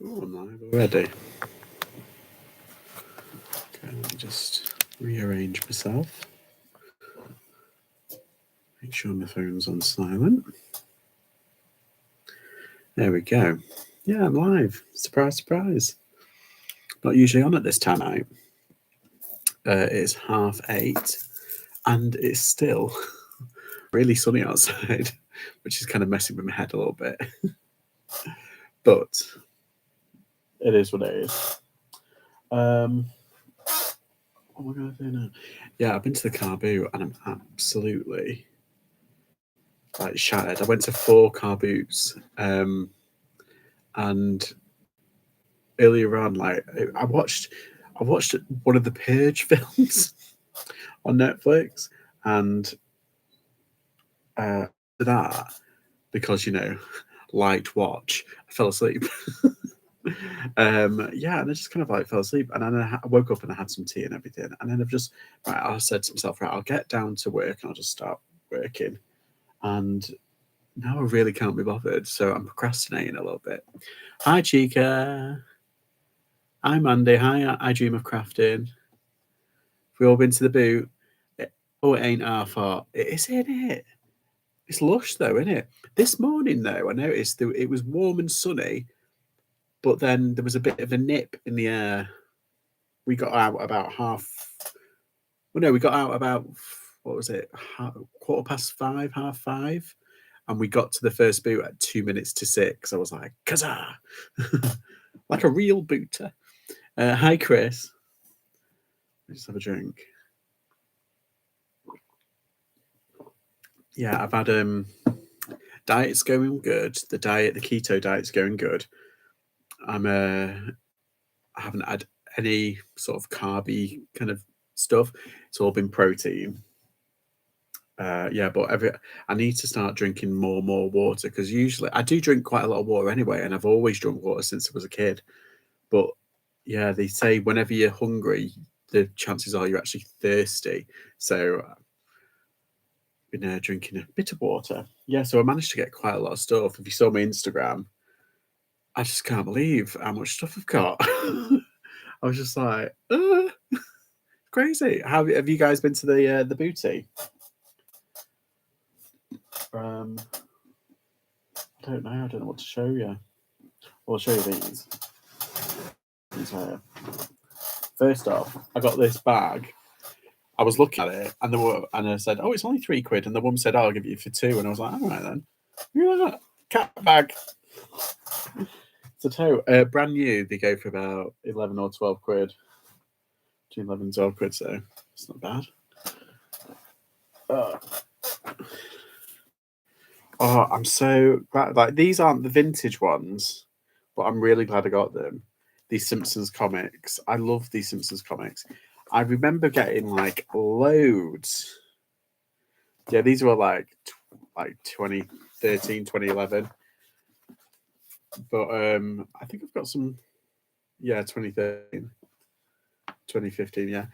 Oh, I'm live already. Okay, let me just rearrange myself. Make sure my phone's on silent. There we go. Yeah, I'm live. Surprise, surprise. Not usually on at this time out. It's 8:30 and it's still really sunny outside, which is kind of messing with my head a little bit. But it is what it is. What am I going to do now? Yeah, I've been to the car boot and I'm absolutely like shattered. I went to 4 car boots, and earlier on, like I watched one of the Purge films on Netflix, and after that, because light watch, I fell asleep. Yeah, and I just kind of like fell asleep, and then I woke up and I had some tea and everything, and then I said to myself, right, I'll get down to work and I'll just start working, and now I really can't be bothered, so I'm procrastinating a little bit. Hi, Chica. Hi, Mandy. Hi, I Dream of Crafting. We all been to the boot. Oh, it ain't our fault. It is, isn't it? It's lush, though, isn't it? This morning, though, I noticed that it was warm and sunny, but then there was a bit of a nip in the air. We got out about we got out about, what was it, 5:15, 5:30, and we got to the first boot at 2 minutes to 6. I was like, kazaa! Like a real booter. Hi, Chris. Let's have a drink. Yeah, I've had diet's going good. The keto diet's going good. I haven't had any sort of carby kind of stuff. It's all been protein. Yeah, but I need to start drinking more water, because usually I do drink quite a lot of water anyway, and I've always drunk water since I was a kid. But yeah, they say whenever you're hungry, the chances are you're actually thirsty. So been drinking a bit of water. Yeah, so I managed to get quite a lot of stuff. If you saw my Instagram, I just can't believe how much stuff I've got. I was just like, crazy. How have you guys been to the booty? I don't know. I don't know what to show you. I'll show you these. First off, I got this bag. I was looking at it, and I said, "Oh, it's only £3," and the woman said, "Oh, I'll give it for 2," and I was like, "All right then." Yeah, cat bag. It's a tote. Brand new. They go for about 11 or 12 quid. Between 11 and 12 quid, so it's not bad. Oh, I'm so glad. Like, these aren't the vintage ones, but I'm really glad I got them. These Simpsons comics. I love these Simpsons comics. I remember getting like loads. Yeah, these were like 2013, 2011. But I think I've got some. Yeah, 2013, 2015. Yeah.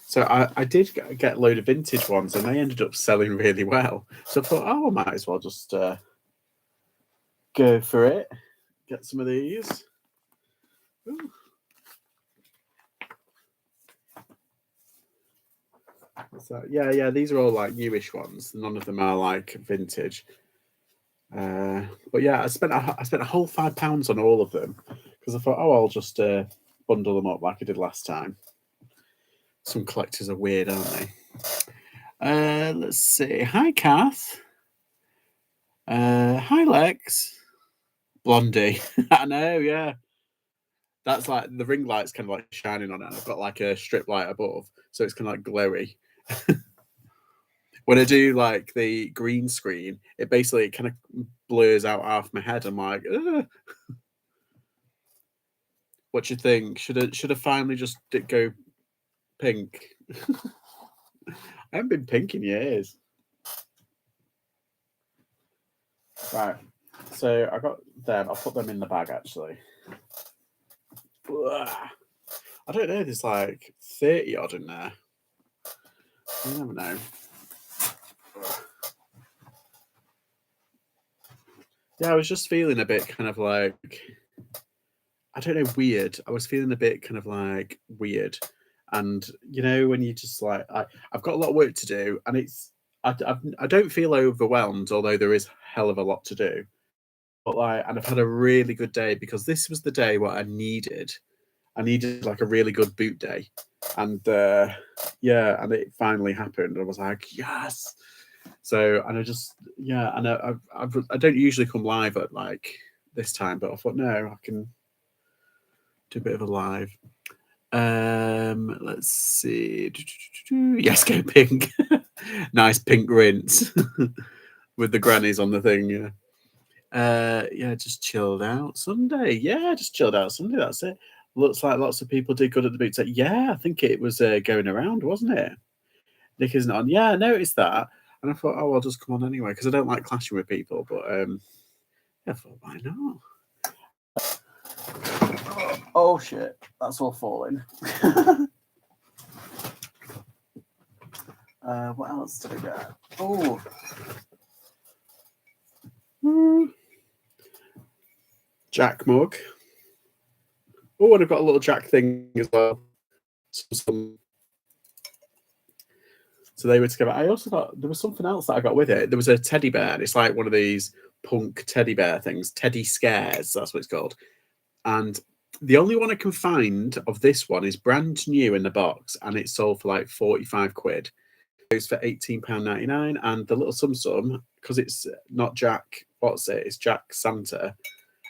So I did get a load of vintage ones, and they ended up selling really well. So I thought, oh, I might as well just go for it. Get some of these. Ooh. What's that? Yeah. These are all like newish ones. None of them are like vintage. But yeah, I spent a whole £5 on all of them, because I thought, oh, I'll just bundle them up like I did last time. Some collectors are weird, aren't they? Let's see. Hi, Kath. Hi, Lex. Blondie. I know, yeah. That's like the ring light's kind of like shining on it. And I've got like a strip light above, so it's kind of like glowy. When I do like the green screen, it basically kind of blurs out half my head. I'm like, ugh. What do you think? Should I finally just go pink? I haven't been pink in years. Right. So I got them. I'll put them in the bag actually. Ugh. I don't know. There's like 30 odd in there. You never know. Yeah, I was just feeling a bit kind of like I don't know, weird. I was feeling a bit kind of like weird. And you know, when you just like, I've got a lot of work to do, and I don't feel overwhelmed, although there is a hell of a lot to do. But like, and I've had a really good day because this was the day what I needed. I needed like a really good boot day, and yeah, and it finally happened. I was like, yes. So, and I just, yeah, and I don't usually come live at like this time, but I thought no, I can do a bit of a live. Let's see. Yes, go pink. Nice pink rinse with the grannies on the thing. Yeah. Yeah, just chilled out Sunday. Yeah, just chilled out Sunday. That's it. Looks like lots of people did good at the boot set. Yeah, I think it was going around, wasn't it? Nick isn't on. Yeah, I noticed that, and I thought, oh, I'll just come on anyway because I don't like clashing with people. But yeah, I thought, why not? Oh shit, that's all falling. What else did I get? Oh. Jack mug. Oh, and I've got a little Jack thing as well. So they were together. I also got, there was something else that I got with it. There was a teddy bear. And it's like one of these punk teddy bear things, Teddy Scares, that's what it's called. And the only one I can find of this one is brand new in the box, and it's sold for like 45 quid. It's for £18.99, and the little sum because it's not Jack, what's it? It's Jack Santa.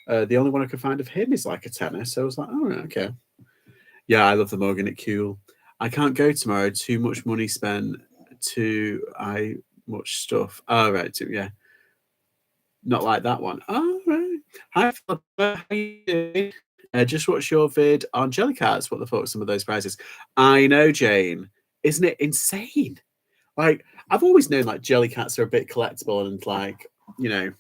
The only one I can find of him is like a tenner. So I was like, oh, okay. Yeah, I love the mug and it's cool. I can't go tomorrow. Too much money spent. Much stuff. Oh, right. Yeah. Not like that one. Oh, right. Hi, Flipper. How you doing? Just watch your vid on Jellycats. What the fuck? Some of those prizes. I know, Jane. Isn't it insane? Like, I've always known like Jellycats are a bit collectible and like, you know,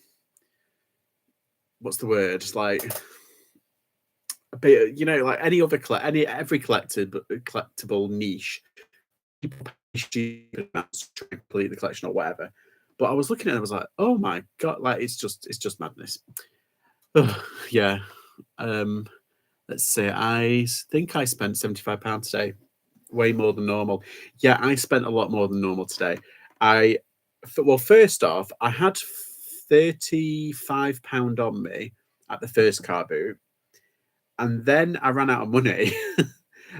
what's the word? Like, a bit, you know, like any other every collectible niche, people pay to complete the collection or whatever. But I was looking at it, I was like, oh my god, like it's just madness. Yeah. Let's see. I think I spent £75 today, way more than normal. Yeah, I spent a lot more than normal today. Well, first off, I had £35 on me at the first car boot, and then I ran out of money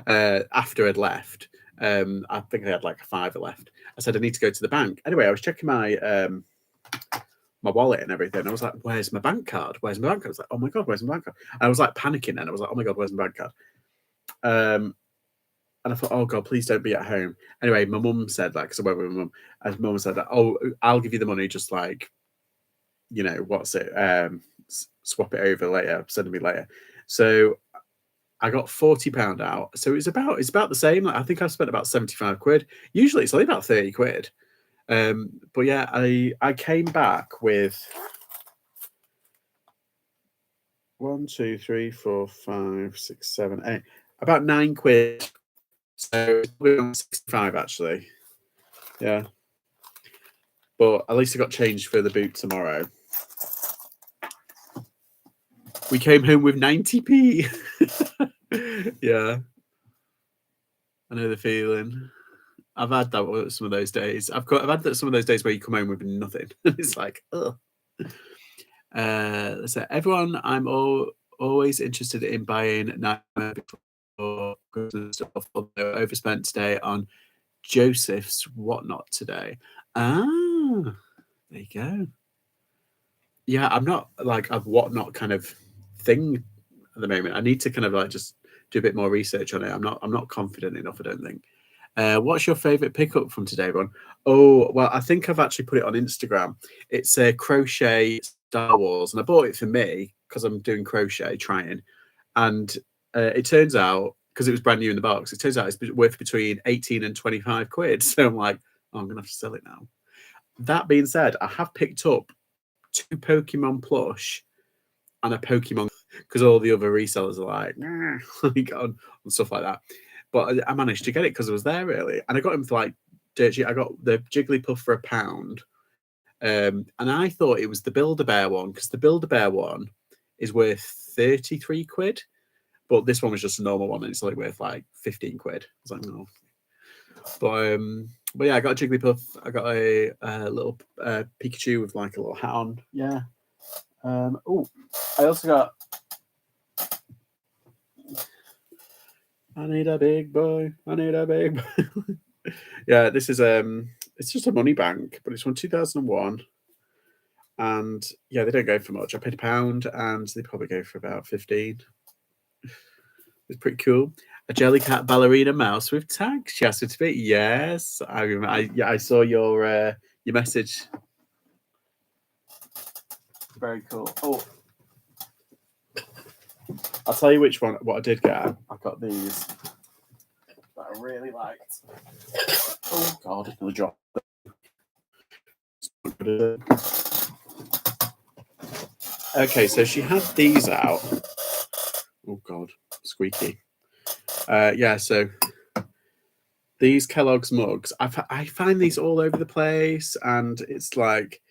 after I'd left. I think I had like a fiver left. I said I need to go to the bank. Anyway, I was checking my wallet and everything. I was like, where's my bank card? Where's my bank card? I was like, oh my god, where's my bank card? And I was like panicking, and I was like, oh my god, where's my bank card? And I thought, oh god, please don't be at home. Anyway, my mum said that because I went with my mum. And mum said that, oh, I'll give you the money, just like, you know, what's it? Swap it over later, send me later. So I got £40 out. So it's about the same. Like, I think I've spent about 75 quid. Usually it's only about 30 quid. But yeah, I came back with 1, 2, 3, 4, 5, 6, 7, 8, about 9 quid. So it's 65 actually. Yeah. But at least I got changed for the boot tomorrow. We came home with 90p. Yeah. I know the feeling. I've had that some of those days. I've had that some of those days where you come home with nothing. It's like, ugh. Let's say, everyone, I'm always interested in buying Nightmare Before Christmas stuff, although overspent today on Joseph's whatnot today. Ah, there you go. Yeah, I'm not like a whatnot kind of thing at the moment. I need to kind of like just do a bit more research on it. I'm not confident enough, I don't think. What's your favorite pickup from today, Ron? Oh, well, I think I've actually put it on Instagram. It's a crochet Star Wars, and I bought it for me because I'm doing crochet trying. And it turns out, because it was brand new in the box, it turns out it's worth between 18 and 25 quid. So I'm like, oh, I'm going to have to sell it now. That being said, I have picked up 2 Pokemon plush and a Pokemon, because all the other resellers are like, nah, like on stuff like that. But I managed to get it because I was there really, and I got him for like dirt cheap. I got the Jigglypuff for £1, and I thought it was the Build-A-Bear one, because the Build-A-Bear one is worth 33 quid. But this one was just a normal one, and it's only worth like 15 quid. I was like, no. But yeah, I got a Jigglypuff. I got a little Pikachu with like a little hat on. Yeah. Oh, I also got. I need a big boy. I need a big boy. Yeah, this is it's just a money bank, but it's from 2001. And yeah, they don't go for much. I paid £1, and they probably go for about 15. It's pretty cool. A Jellycat ballerina mouse with tags. She asked me to be. Yes, I remember. I saw your message. Very cool. Oh, I'll tell you which one. What I did get. I got these that I really liked. Oh God, another drop. Okay, so she had these out. Oh God, squeaky. Yeah, so these Kellogg's mugs, I find these all over the place, and it's like,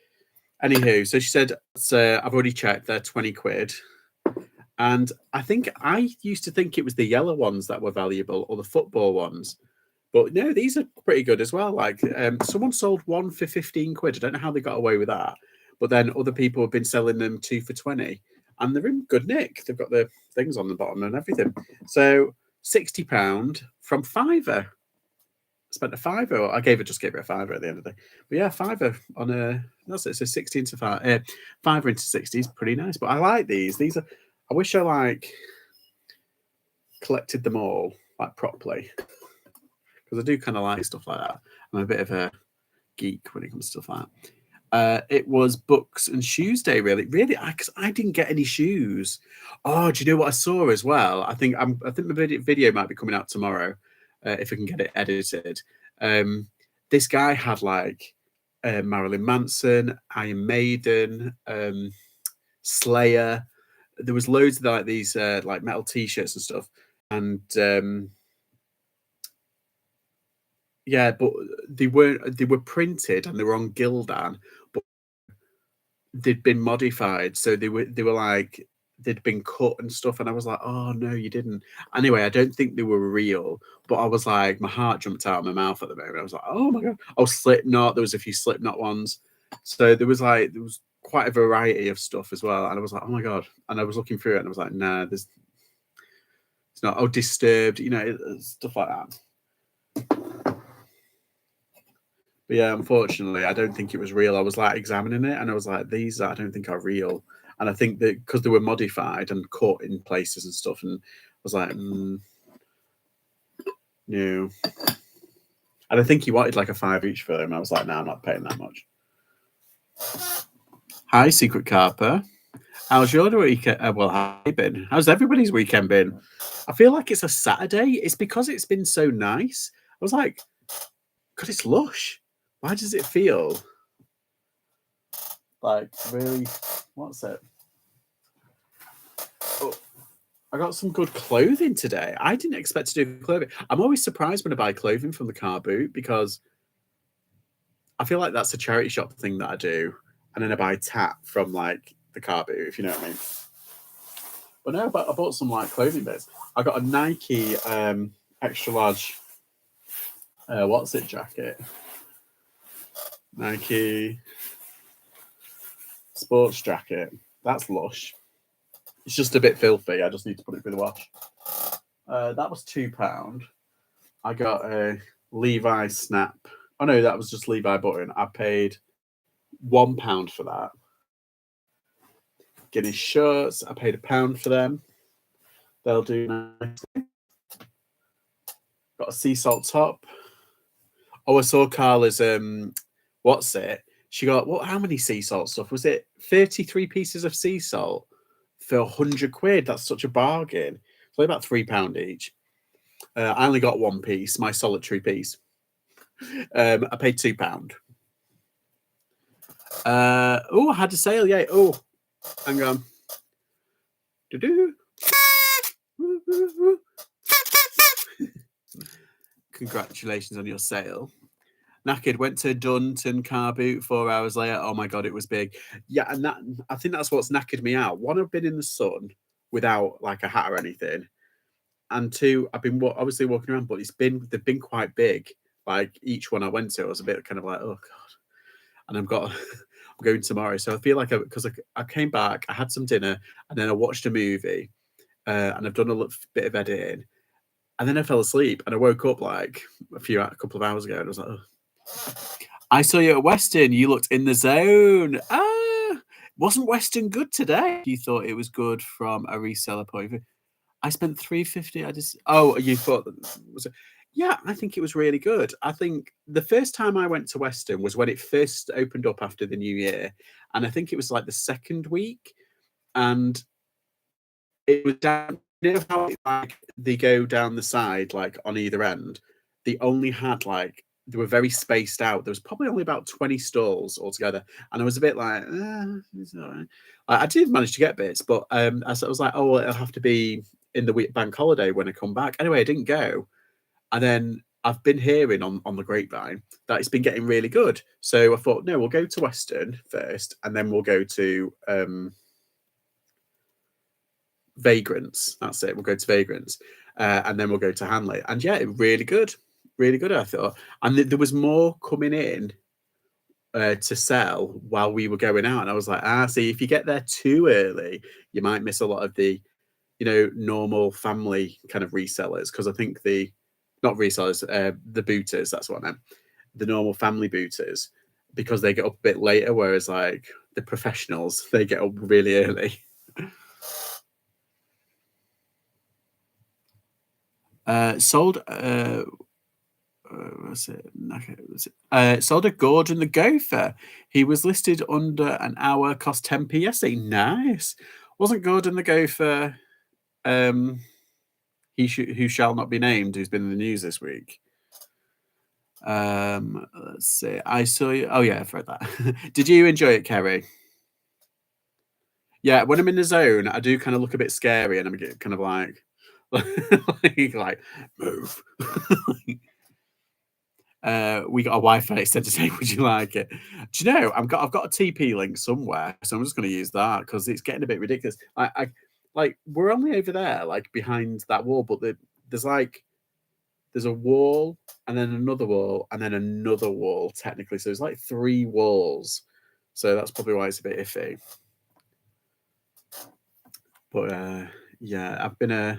anywho. So she said, I've already checked, they're 20 quid. And I used to think it was the yellow ones that were valuable, or the football ones. But no, these are pretty good as well. Like someone sold one for 15 quid. I don't know how they got away with that. But then other people have been selling them 2 for 20. And they're in good nick. They've got the things on the bottom and everything. So £60 from Fiverr. Spent a fiver. I just gave it a fiver at the end of the day. But yeah, fiver on a, that's it. So 16 to 5, fiver into 60 is pretty nice. But I like these. These are, I wish I like collected them all like properly, because I do kind of like stuff like that. I'm a bit of a geek when it comes to stuff like that. It was books and shoes day, really, because I didn't get any shoes. Oh, do you know what I saw as well? I think the video might be coming out tomorrow, if I can get it edited. This guy had like Marilyn Manson, Iron Maiden, Slayer. There was loads of like these like metal T-shirts and stuff, and yeah, but they were printed and they were on Gildan, but they'd been modified, so they were like they'd been cut and stuff, and I was like, oh no, you didn't. Anyway, I don't think they were real, but I was like, my heart jumped out of my mouth at the moment. I was like, oh my God. Oh, Slipknot, there was a few Slipknot ones. So there was quite a variety of stuff as well, and I was like, oh my God. And I was looking through it and I was like, nah, it's not. Oh, Disturbed, stuff like that. But yeah, unfortunately, I don't think it was real. I was like examining it, and I was like, these I don't think are real. And I think that because they were modified and cut in places and stuff, and I was like, no. And I think he wanted like a 5 each for them. I was like, no, I'm not paying that much. Hi, Secret Carper. How's your weekend? Well, how have you been? How's everybody's weekend been? I feel like it's a Saturday. It's because it's been so nice. I was like, God, it's lush. Why does it feel like really? What's it? Oh, I got some good clothing today. I didn't expect to do clothing. I'm always surprised when I buy clothing from the car boot, because I feel like that's a charity shop thing that I do, and then I buy tat from like the car boot, if you know what I mean. But no, I bought some like clothing bits. I got a Nike extra large what's it jacket. Nike sports jacket. That's lush. It's just a bit filthy. I just need to put it through the wash. That was £2. I got a Levi Snap. Oh no, that was just Levi button. I paid £1 for that. Guinness shirts. I paid £1 for them. They'll do nicely. Got a sea salt top. Oh, I saw Carla's what's it? She got how many sea salt stuff? Was it 33 pieces of sea salt for 100 quid? That's such a bargain. It's only about £3 each. I only got one piece, my solitary piece. I paid £2. I had a sale, yeah. Oh, hang on. Congratulations on your sale. Knackered, went to Dunton car boot 4 hours later. Oh my God, it was big. Yeah, and I think that's what's knackered me out. One, I've been in the sun without like a hat or anything. and two, I've been obviously walking around, but they've been quite big. Like each one I went to, I was a bit kind of like, oh god. And I'm going tomorrow, so I feel like because I came back, I had some dinner, and then I watched a movie, and I've done a little bit of editing, and then I fell asleep, and I woke up like a couple of hours ago, and I was like, oh. I saw you at Weston. You looked in the zone. Wasn't Weston good today? You thought it was good from a reseller point of view. I spent $350. You thought was it? Yeah, I think it was really good. I think the first time I went to Weston was when it first opened up after the new year, and I think it was like the second week, and it was down. You know how like they go down the side, like on either end. They only had like they were very spaced out. There was probably only about 20 stalls altogether, and I was a bit like, it's all right. I did manage to get bits, but I was like, oh, well, it'll have to be in the week bank holiday when I come back. Anyway, I didn't go, and then I've been hearing on the grapevine that it's been getting really good. So I thought, no, we'll go to Weston first, and then we'll go to Vagrants. That's it. We'll go to Vagrants, and then we'll go to Hanley. And yeah, really good, really good. I thought, and there was more coming in to sell while we were going out. And I was like, see, if you get there too early, you might miss a lot of the, normal family kind of resellers. Because I think not resellers, the booters. That's what I meant. The normal family booters, because they get up a bit later, whereas like the professionals, they get up really early. Sold sold a Gordon the Gopher. He was listed under an hour, cost 10p yesterday. Nice. Wasn't Gordon the Gopher who shall not be named, who's been in the news this week? Let's see. I saw you. Oh yeah, I've read that. Did you enjoy it, Kerry? Yeah, when I'm in the zone, I do kind of look a bit scary, and I'm kind of like like move. We got a Wi-Fi extender saying, would you like it? Do you know, I've got a TP link somewhere, so I'm just going to use that because it's getting a bit ridiculous. I like we're only over there, like behind that wall, but there's a wall and then another wall and then another wall technically. So it's like 3 walls. So that's probably why it's a bit iffy. But yeah, I've been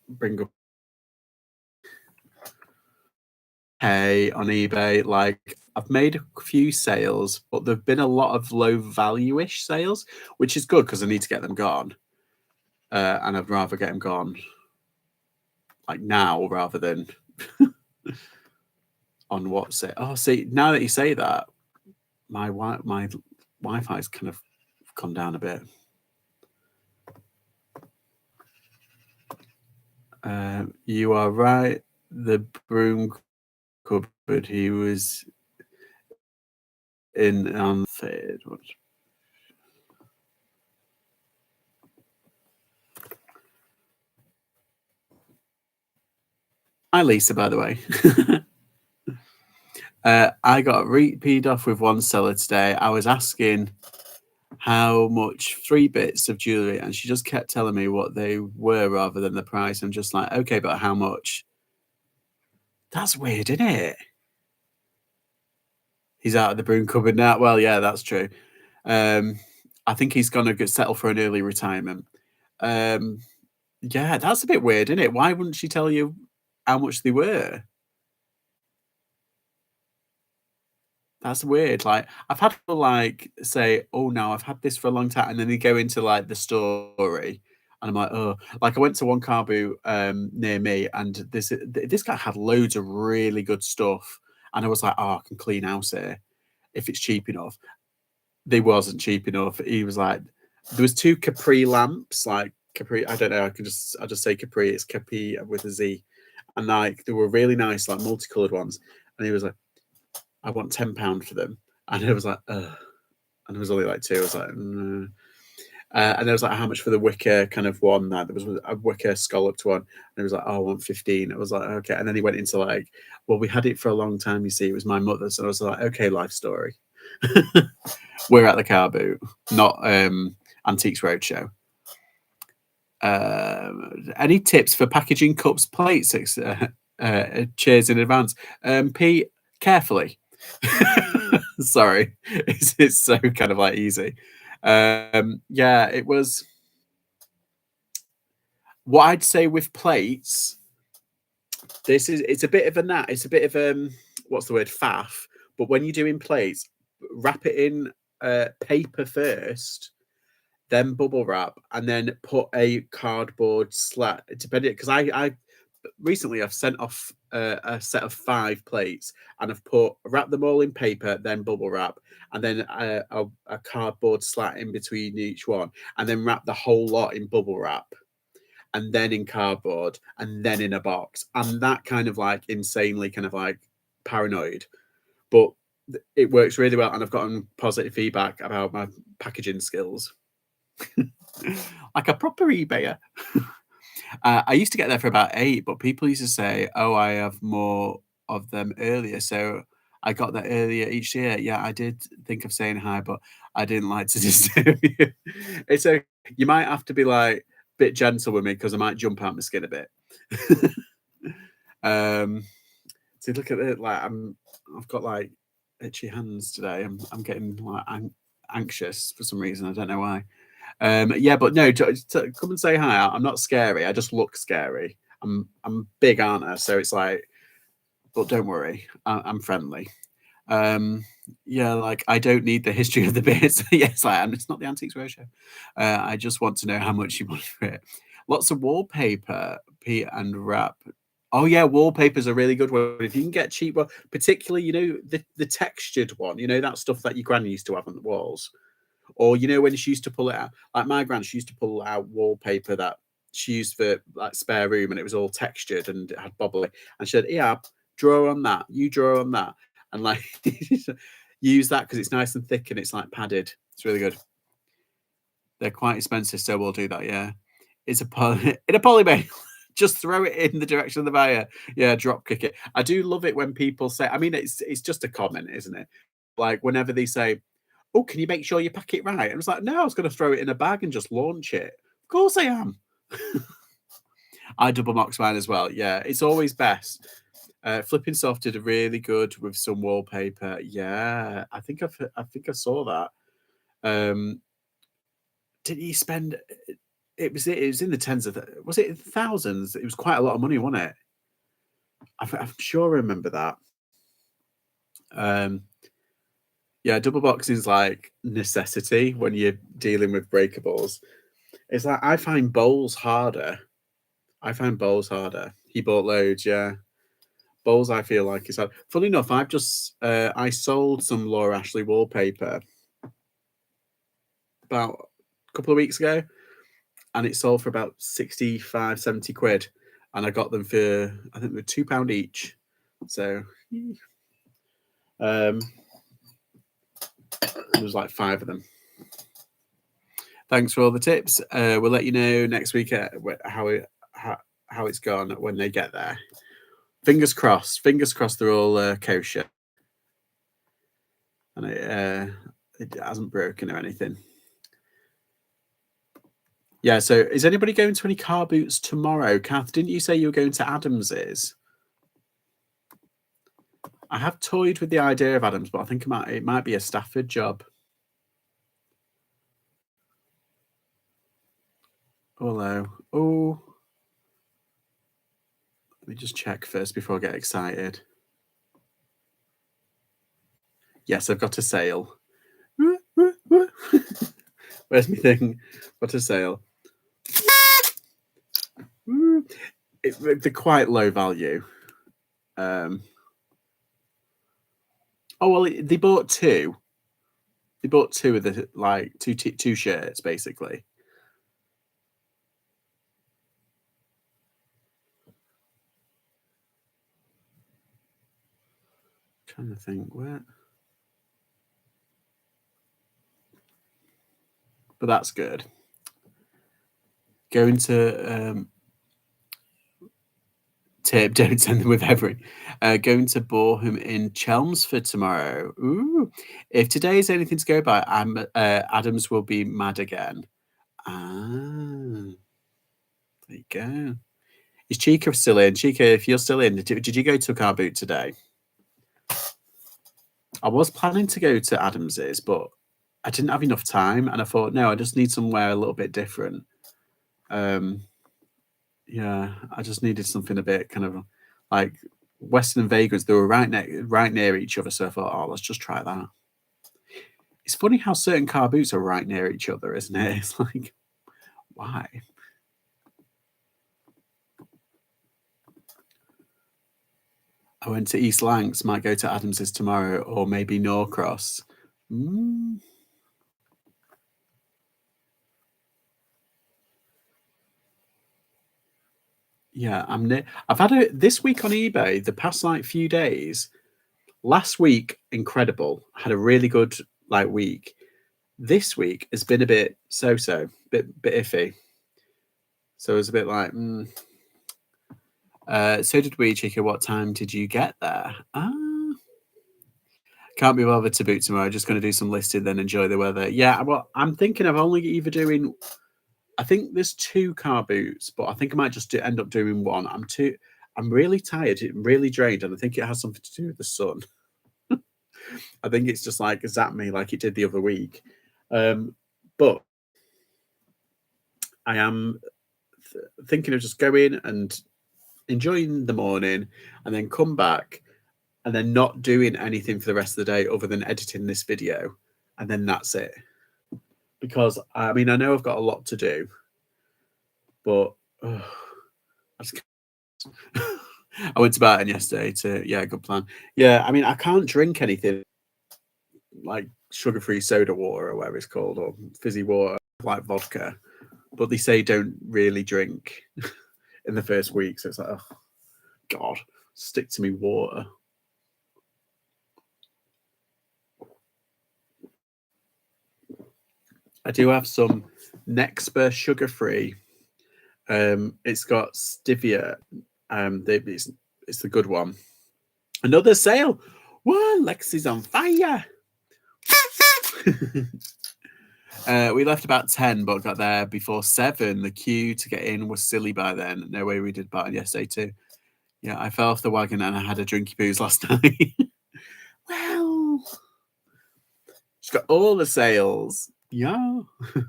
bring up on eBay. Like I've made a few sales, but there've been a lot of low value-ish sales, which is good because I need to get them gone. And I'd rather get them gone like now rather than on WhatsApp. Oh, see, now that you say that, my Wi-Fi's kind of gone down a bit. You are right. The broom cupboard he was in on fade. Hi, Lisa, by the way. I got repeated off with one seller today. I was asking how much 3 bits of jewelry, and she just kept telling me what they were rather than the price. I'm just like, okay, but how much? That's weird, isn't it? He's out of the broom cupboard now. Well, yeah, that's true. I think he's gonna settle for an early retirement. Yeah, that's a bit weird, isn't it? Why wouldn't she tell you how much they were? That's weird. Like I've had people like say, "Oh no, I've had this for a long time," and then they go into like the story, and I'm like, "Oh!" Like I went to one car boot near me, and this guy had loads of really good stuff, and I was like, "Oh, I can clean house here if it's cheap enough." They wasn't cheap enough. He was like, there was 2 Capri lamps, like Capri. I don't know. I'll just say Capri. It's Capri with a Z, and like they were really nice, like multicolored ones. And he was like, I want £10 for them. And I was like, ugh. And it was only like 2. I was like, no. And there was like, how much for the wicker kind of one? That there was a wicker scalloped one. And it was like, oh, I want 15. I was like, okay. And then he went into like, well, we had it for a long time. You see, it was my mother's. And I was like, okay, life story. We're at the car boot, not Antiques Roadshow. Any tips for packaging cups, plates? Cheers in advance. Pete, carefully. Sorry, it's so kind of like easy. Yeah, it was. What I'd say with plates, it's a bit of a it's a bit of what's the word, faff. But when you're doing plates, wrap it in paper first, then bubble wrap, and then put a cardboard slat. Depending, because I recently I've sent off a set of 5 plates, and I've wrapped them all in paper, then bubble wrap, and then a cardboard slat in between each one, and then wrap the whole lot in bubble wrap, and then in cardboard, and then in a box. And that kind of like insanely kind of like paranoid, but it works really well, and I've gotten positive feedback about my packaging skills. Like a proper eBayer. I used to get there for about 8, but people used to say, "Oh, I have more of them earlier." So I got there earlier each year. Yeah, I did think of saying hi, but I didn't like to disturb you. It's a You might have to be like a bit gentle with me because I might jump out my skin a bit. So look at it. Like I've got like itchy hands today. I'm getting like anxious for some reason. I don't know why. Yeah, but no, to come and say hi. I'm not scary. I just look scary. I'm big, aren't I? So it's like, but don't worry, I'm friendly. Yeah, like I don't need the history of the bits. Yes, I am. It's not the Antiques Roadshow. I just want to know how much you want for it. Lots of wallpaper, Pete, and wrap. Oh yeah, wallpaper's a really good one. If you can get cheap, well, particularly the textured one. That stuff that your granny used to have on the walls. Or when she used to pull it out, like my gran, she used to pull out wallpaper that she used for like spare room, and it was all textured and it had bobbly. And she said, "Yeah, draw on that. You draw on that, and like use that because it's nice and thick and it's like padded. It's really good. They're quite expensive, so we'll do that. Yeah, it's in a poly bag." Just throw it in the direction of the buyer. Yeah, drop kick it. I do love it when people say. I mean, it's just a comment, isn't it? Like whenever they say, "Oh, can you make sure you pack it right?" And I was like, "No, I was going to throw it in a bag and just launch it." Of course I am. I double box mine as well. Yeah, it's always best. Flipping Soft did a really good with some wallpaper. Yeah, I think I saw that. Didn't you spend? It was in the tens of was it thousands? It was quite a lot of money, wasn't it? I'm sure I remember that. Yeah, double boxing is like necessity when you're dealing with breakables. It's like I find bowls harder. He bought loads, yeah. Bowls I feel like is hard. Funny enough, I've just I sold some Laura Ashley wallpaper about a couple of weeks ago, and it sold for about 65, 70 quid. And I got them for I think they're £2 each. So there was like 5 of them. Thanks for all the tips. We'll let you know next week how it's gone when they get there. Fingers crossed. Fingers crossed they're all kosher, and it hasn't broken or anything. Yeah. So, is anybody going to any car boots tomorrow? Kath, didn't you say you were going to Adams's? I have toyed with the idea of Adams, but I think it might be a Stafford job. Hello. Oh, let me just check first before I get excited. Yes, I've got a sale. Where's my thing? Got a sale. They're quite low value. Oh well, they bought 2. They bought 2 of the like two shirts basically. Trying to think where, but that's good. Going to tip, don't send them with everything. Going to Boreham in Chelmsford tomorrow. Ooh, if today is anything to go by, Adams will be mad again. Ah, There you go. Is Chica still in? Chica, if you're still in, did you go to a car boot today? I was planning to go to Adams's, but I didn't have enough time, and I thought, no, I just need somewhere a little bit different. Yeah, I just needed something a bit kind of like Western and Vegas. They were right near each other, so I thought, oh, let's just try that. It's funny how certain car boots are right near each other, isn't it? It's like, why? I went to East Lancs, might go to Adams's tomorrow, or maybe Norcross. Yeah, I've had it this week on eBay, the past like few days. Last week, incredible. Had a really good like week. This week has been a bit so, bit iffy. So it was a bit like, so did we, Chica. What time did you get there? Can't be bothered to boot tomorrow. Just going to do some listing, then enjoy the weather. Yeah, well, I'm thinking of only either doing. I think there's 2 car boots, but I think I might just end up doing one. I'm really tired. I'm really drained, and I think it has something to do with the sun. I think it's just like zapped me like it did the other week. But I am thinking of just going and enjoying the morning, and then come back, and then not doing anything for the rest of the day other than editing this video, and then that's it. Because I mean, I know I've got a lot to do, but I just I went to Barton yesterday good plan. Yeah, I mean, I can't drink anything like sugar-free soda water or whatever it's called, or fizzy water like vodka, but they say don't really drink in the first week. So it's like, oh God, stick to me water. I do have some Nexpa sugar-free. It's got stevia. It's the good one. Another sale. Whoa, Lexi's on fire. We left about 10, but got there before 7. The queue to get in was silly by then. No way we did Barton yesterday too. Yeah, I fell off the wagon and I had a drinky booze last night. Well, she's got all the sales. Yeah. Let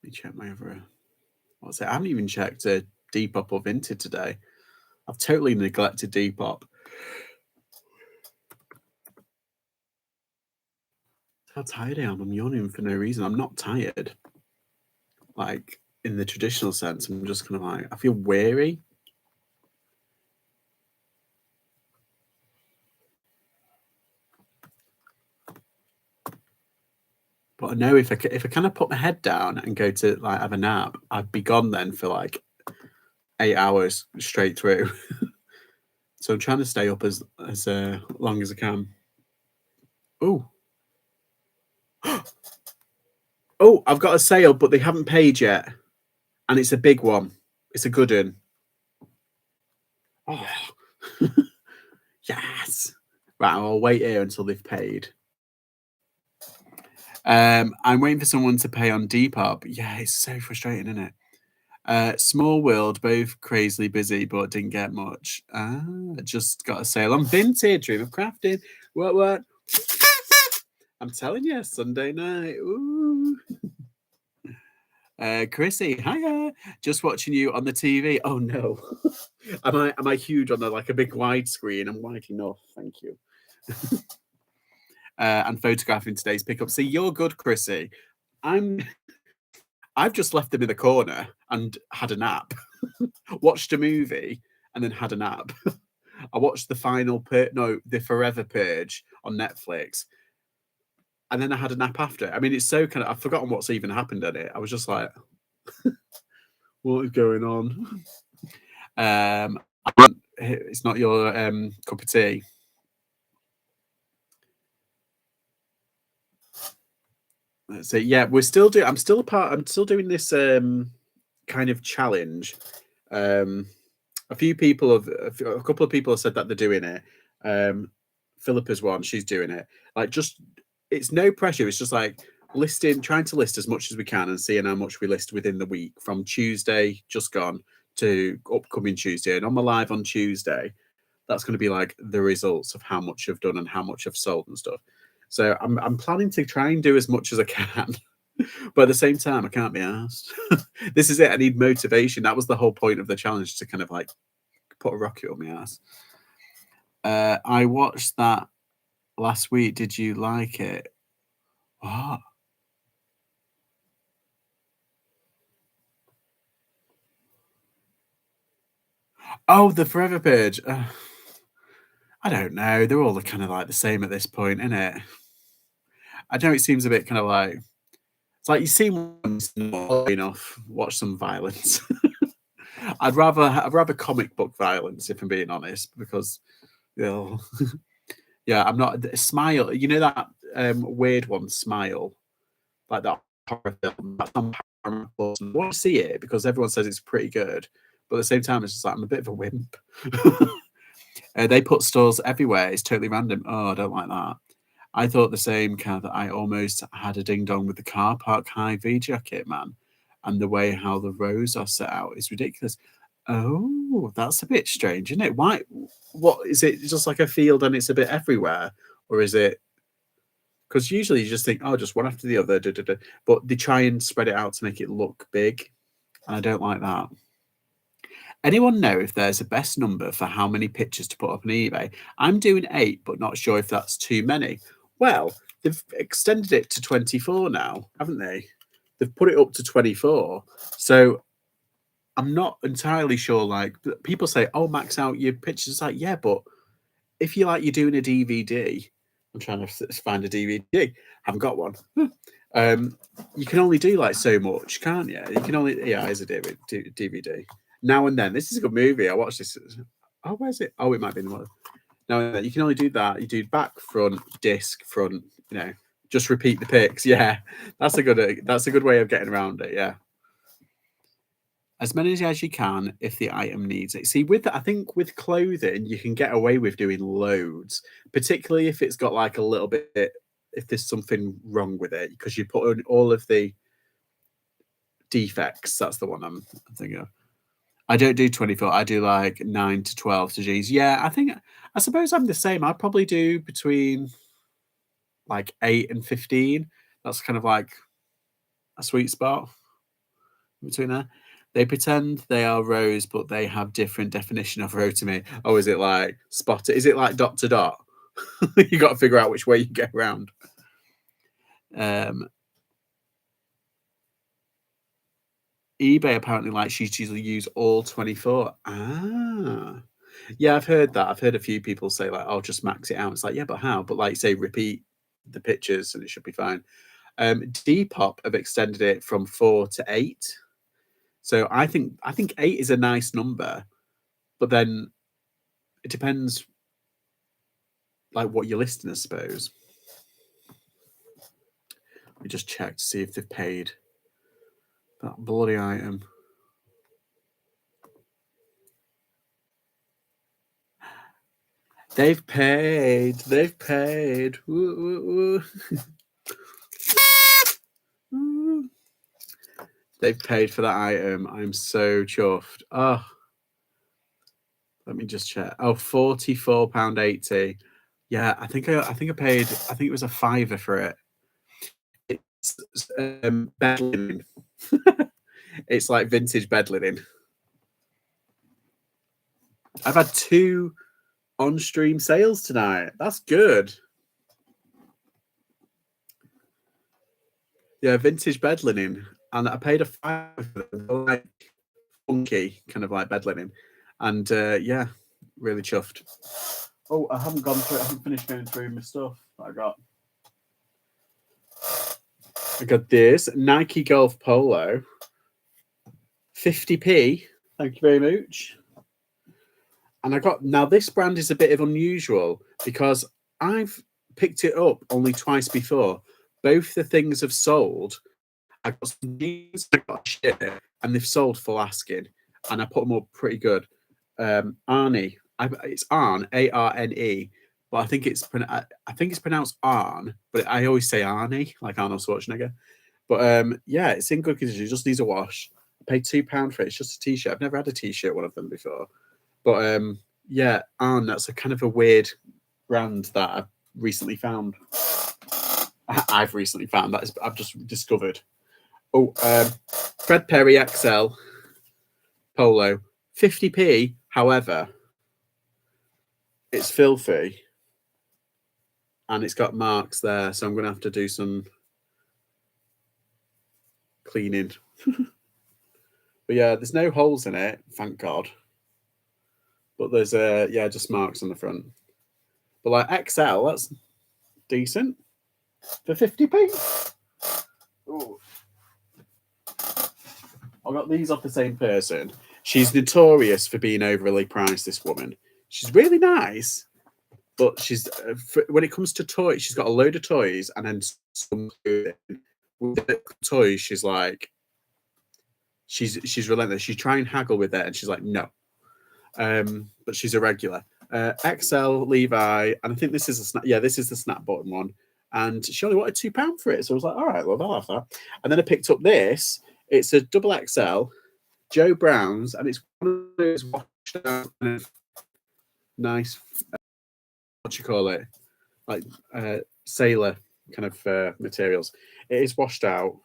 me check my other. What's it? I haven't even checked Depop or Vinted today. I've totally neglected Depop. How tired I am. I'm yawning for no reason. I'm not tired. Like in the traditional sense, I'm just kind of like, I feel weary. But I know if I kind of put my head down and go to like have a nap, I'd be gone then for like 8 hours straight through. So I'm trying to stay up as long as I can. Oh, oh! I've got a sale, but they haven't paid yet, and it's a big one. It's a good one. Oh, yes! Right, I'll wait here until they've paid. I'm waiting for someone to pay on Depop. Yeah, it's so frustrating, isn't it? Small world, both crazily busy, but didn't get much. Just got a sale on Vintage, Dream of Crafting. What? I'm telling you, Sunday night. Ooh. Chrissy, hiya. Just watching you on the TV. Oh no. Am I huge on like a big wide screen? I'm wide enough, thank you. And photographing today's pickup. See, you're good, Chrissy. I've just left them in the corner and had a nap. Watched a movie and then had a nap. I watched the the Forever Purge on Netflix, and then I had a nap after. I mean, it's so kind of I've forgotten what's even happened in it. I was just like, what is going on? It's not your cup of tea. So yeah, I'm still doing this kind of challenge. A couple of people have said that they're doing it. Philippa's one, she's doing it. Like just it's no pressure. It's just like trying to list as much as we can and seeing how much we list within the week from Tuesday just gone to upcoming Tuesday. And on my live on Tuesday, that's going to be like the results of how much I've done and how much I've sold and stuff. So I'm planning to try and do as much as I can. But at the same time, I can't be asked. This is it. I need motivation. That was the whole point of the challenge, to kind of like put a rocket on my ass. I watched that last week. Did you like it? What? Oh, the Forever page. I don't know. They're all kind of like the same at this point, isn't it? I know it seems a bit kind of like, it's like you see ones enough, watch some violence. I'd rather comic book violence, if I'm being honest, because yeah, I'm not Smile. You know that weird one, Smile, like that horror film. That's on Paramount Plus. I want to see it because everyone says it's pretty good, but at the same time, it's just like I'm a bit of a wimp. They put stores everywhere. It's totally random. Oh, I don't like that. I thought the same, kind of, that I almost had a ding dong with the car park Hy-Vee jacket, man. And the way how the rows are set out is ridiculous. Oh, that's a bit strange, isn't it? Why? What is it? Just like a field and it's a bit everywhere, or is it? Because usually you just think, oh, just one after the other, but they try and spread it out to make it look big, and I don't like that. Anyone know if there's a best number for how many pictures to put up on eBay? I'm doing 8, but not sure if that's too many. Well, they've extended it to 24 now, haven't they? They've put it up to 24. So I'm not entirely sure. Like, people say, oh, max out your pictures. It's like, yeah, but if you're doing a DVD, I'm trying to find a DVD. Haven't got one. You can only do like so much, can't you? You can only, yeah, it's a DVD. Now and then. This is a good movie. I watched this. Oh, where's it? Oh, it might be in the one. Now and then. You can only do that. You do back, front, disc, front. Just repeat the pics. Yeah, that's a good way of getting around it. Yeah, as many as you can if the item needs it. See, I think with clothing you can get away with doing loads, particularly if it's got like a little bit. If there's something wrong with it, because you put in all of the defects. That's the one I'm thinking of. I don't do 24. I do like 9 to 12 to G's. Yeah, I suppose I'm the same. I'd probably do between like 8 and 15. That's kind of like a sweet spot between there. They pretend they are rows, but they have different definition of row to me. Oh, is it like spot it? Is it like dot to dot? You got to figure out which way you get around. eBay apparently likes you to use all 24. Ah. Yeah, I've heard that. I've heard a few people say like, "I'll just max it out." It's like, yeah, but how? But like, say, repeat the pictures and it should be fine. Depop have extended it from 4 to 8. So I think 8 is a nice number, but then it depends like what you're listing, I suppose. Let me just check to see if they've paid that bloody item. They've paid. They've paid. Woo, woo, woo. They've paid for that item. I'm so chuffed. Oh, let me just check. Oh, £44.80. Yeah, I think I paid. I think it was a £5 for it. It's bed linen. It's like vintage bed linen. I've had 2 on-stream sales tonight. That's good. Yeah, vintage bed linen, and I paid a £5 for them. Like funky, kind of like bed linen, and yeah, really chuffed. Oh, I haven't gone through. I haven't finished going through my stuff that I got. I got this Nike Golf Polo, 50p. Thank you very much. And I got, now this brand is a bit of unusual because I've picked it up only twice before. Both the things have sold. I got some jeans, I got a shirt, and they've sold full asking. And I put them up pretty good. Arnie, it's Arne, Arne. but I think it's pronounced Arn, but I always say Arnie, like Arnold Schwarzenegger. But yeah, it's in good condition. It just needs a wash. I paid £2 for it. It's just a t-shirt. I've never had a t-shirt one of them before. But yeah, Arn, that's a kind of a weird brand that I've recently found. I've recently found that I've just discovered. Oh, Fred Perry XL polo, 50p. However, it's filthy and it's got marks there, so I'm going to have to do some cleaning. But yeah, there's no holes in it, thank God. But there's yeah, just marks on the front. But like XL, that's decent for 50p. Ooh. I got these off the same person. She's notorious for being overly priced, this woman. She's really nice, but she's when it comes to toys, she's got a load of toys and then some clothing. With the toys, she's like, she's relentless. She try and haggle with it, and she's like, no. But she's a regular. XL Levi, and I think this is a snap. Yeah, this is the snap button one. And she only wanted £2 for it, so I was like, all right, well, I'll have that. And then I picked up this. It's a double XL, Joe Brown's, and it's one of those washed out kind of nice. What do you call it? Like sailor kind of materials. It is washed out,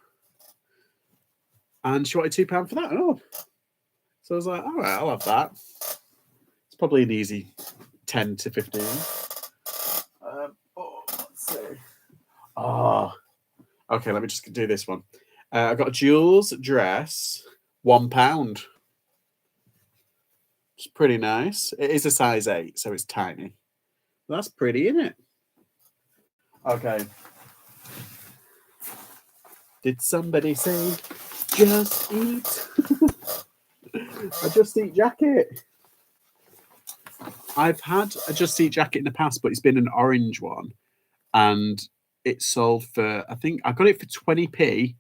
and she wanted £2 for that. Oh, so I was like, all right, I'll have that. It's probably an easy 10 to 15. Oh, let's see. Oh, okay. Let me just do this one. I got a Jules dress, £1. It's pretty nice. It is a size 8, so it's tiny. That's pretty, isn't it? Okay. Did somebody say just eat? A Just Eat jacket. I've had a Just Eat jacket in the past, but it's been an orange one. And it sold for, I think I got it for 20p.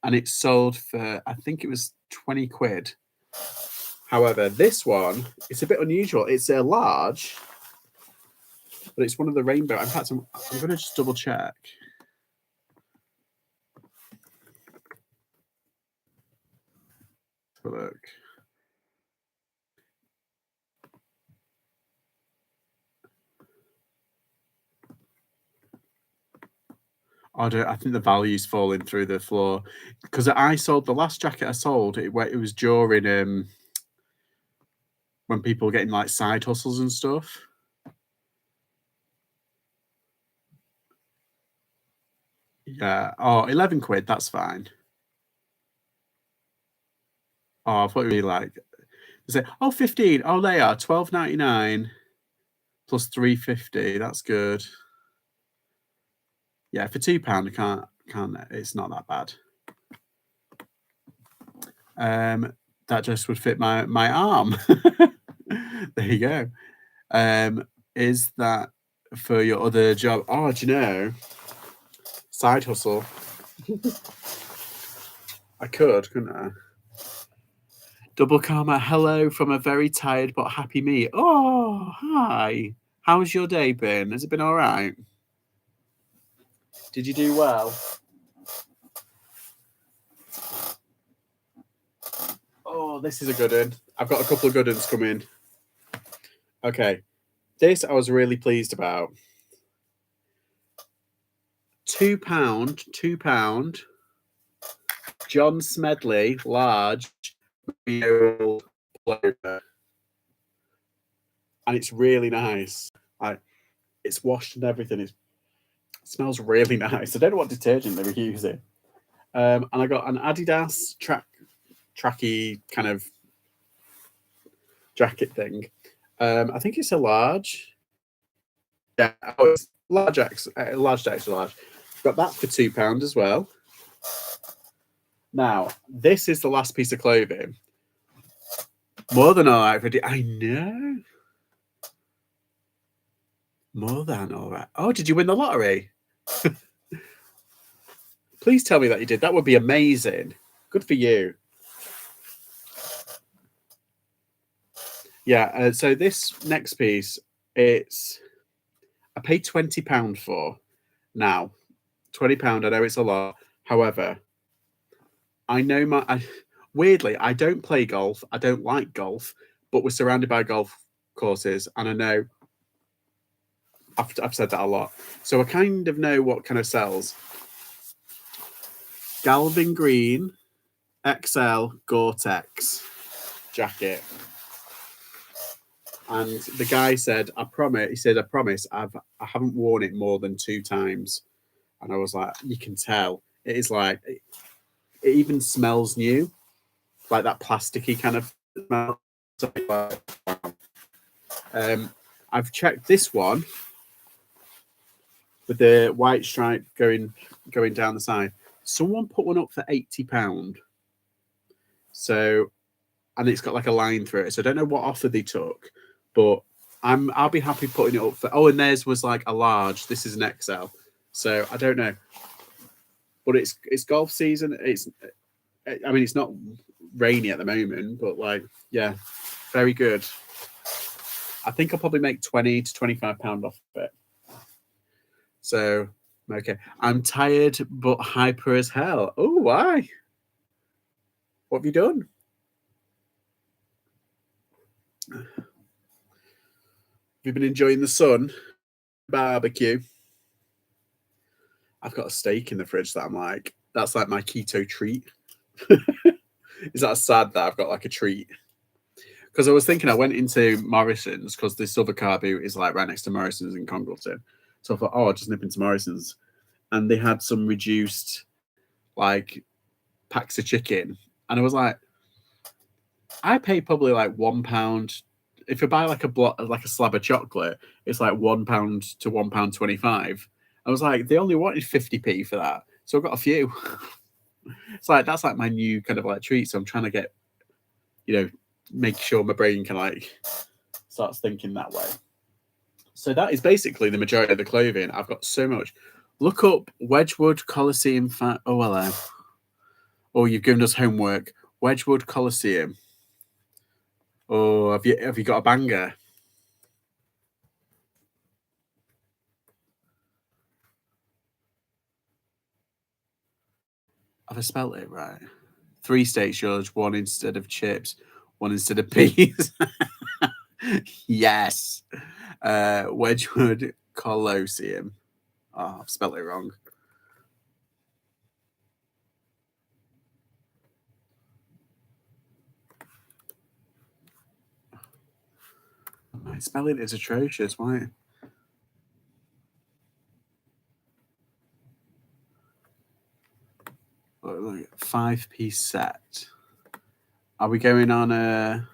And it sold for, I think it was 20 quid. However, this one, it's a bit unusual. It's a large, but it's one of the rainbow. In fact, I'm going to just double check. Have a look. I think the value's falling through the floor because I sold the last jacket I sold. It was during when people were getting like side hustles and stuff. Yeah. Oh, 11 quid. That's fine. Oh, I thought you were like, say, oh, 15. Oh, they are £12.99 plus £3.50. That's good. Yeah, for £2, I can't. It's not that bad. That just would fit my arm. There you go. Is that for your other job? Oh, do you know? Side hustle. I couldn't I? Double karma. Hello from a very tired but happy me. Oh, hi. How's your day been? Has it been all right? Did you do well? Oh, this is a good one. I've got a couple of good ones coming. Okay. This I was really pleased about. £2. John Smedley, large, and it's really nice. It's washed and everything. It smells really nice. I don't know what detergent they were using. And I got an Adidas tracky kind of jacket thing. I think it's a large. Yeah, it's large extra large. Got that for £2 as well. Now, this is the last piece of clothing. More than all right for I know. More than all right. Oh, did you win the lottery? Please tell me that you did. That would be amazing. Good for you. Yeah. So this next piece, it's I paid £20 for. Now, £20, I know it's a lot. However, I know weirdly, I don't play golf. I don't like golf, but we're surrounded by golf courses, and I know I've said that a lot. So I kind of know what kind of sells. Galvin Green XL Gore-Tex jacket. And the guy said, I promise, I haven't worn it more than 2 times. And I was like, you can tell. It is like, it even smells new, like that plasticky kind of smell. I've checked this one with the white stripe going down the side. Someone put one up for £80. So, and it's got like a line through it. So I don't know what offer they took, but I'll be happy putting it up for. Oh, and theirs was like a large. This is an XL. So I don't know, but it's golf season. I mean, it's not rainy at the moment, but like, yeah, very good. I think I'll probably make £20 to £25 off of it. So, okay. I'm tired but hyper as hell. Oh, why? What have you done? Have you been enjoying the sun? Barbecue? I've got a steak in the fridge that I'm like, that's like my keto treat. Is that sad that I've got like a treat? Because I was thinking, I went into Morrison's because this other car boot is like right next to Morrison's in Congleton. So I thought, oh, I'll just nip into Morrison's. And they had some reduced like packs of chicken. And I was like, I pay probably like £1. If I buy like a slab of chocolate, it's like £1 to £1.25. I was like, they only wanted 50p for that. So I got a few. It's like, that's like my new kind of like treat. So I'm trying to get, make sure my brain can like starts thinking that way. So that is basically the majority of the clothing. I've got so much. Look up Wedgwood Coliseum. Oh, hello. Oh, you've given us homework. Wedgwood Coliseum. Oh, have you got a banger? Have I spelt it right? 3 steaks, George. 1 instead of chips. 1 instead of peas. Yes. Wedgwood Coliseum. Oh, I've spelled it wrong. My spelling is atrocious. Why? Look, 5-piece set. Are we going on a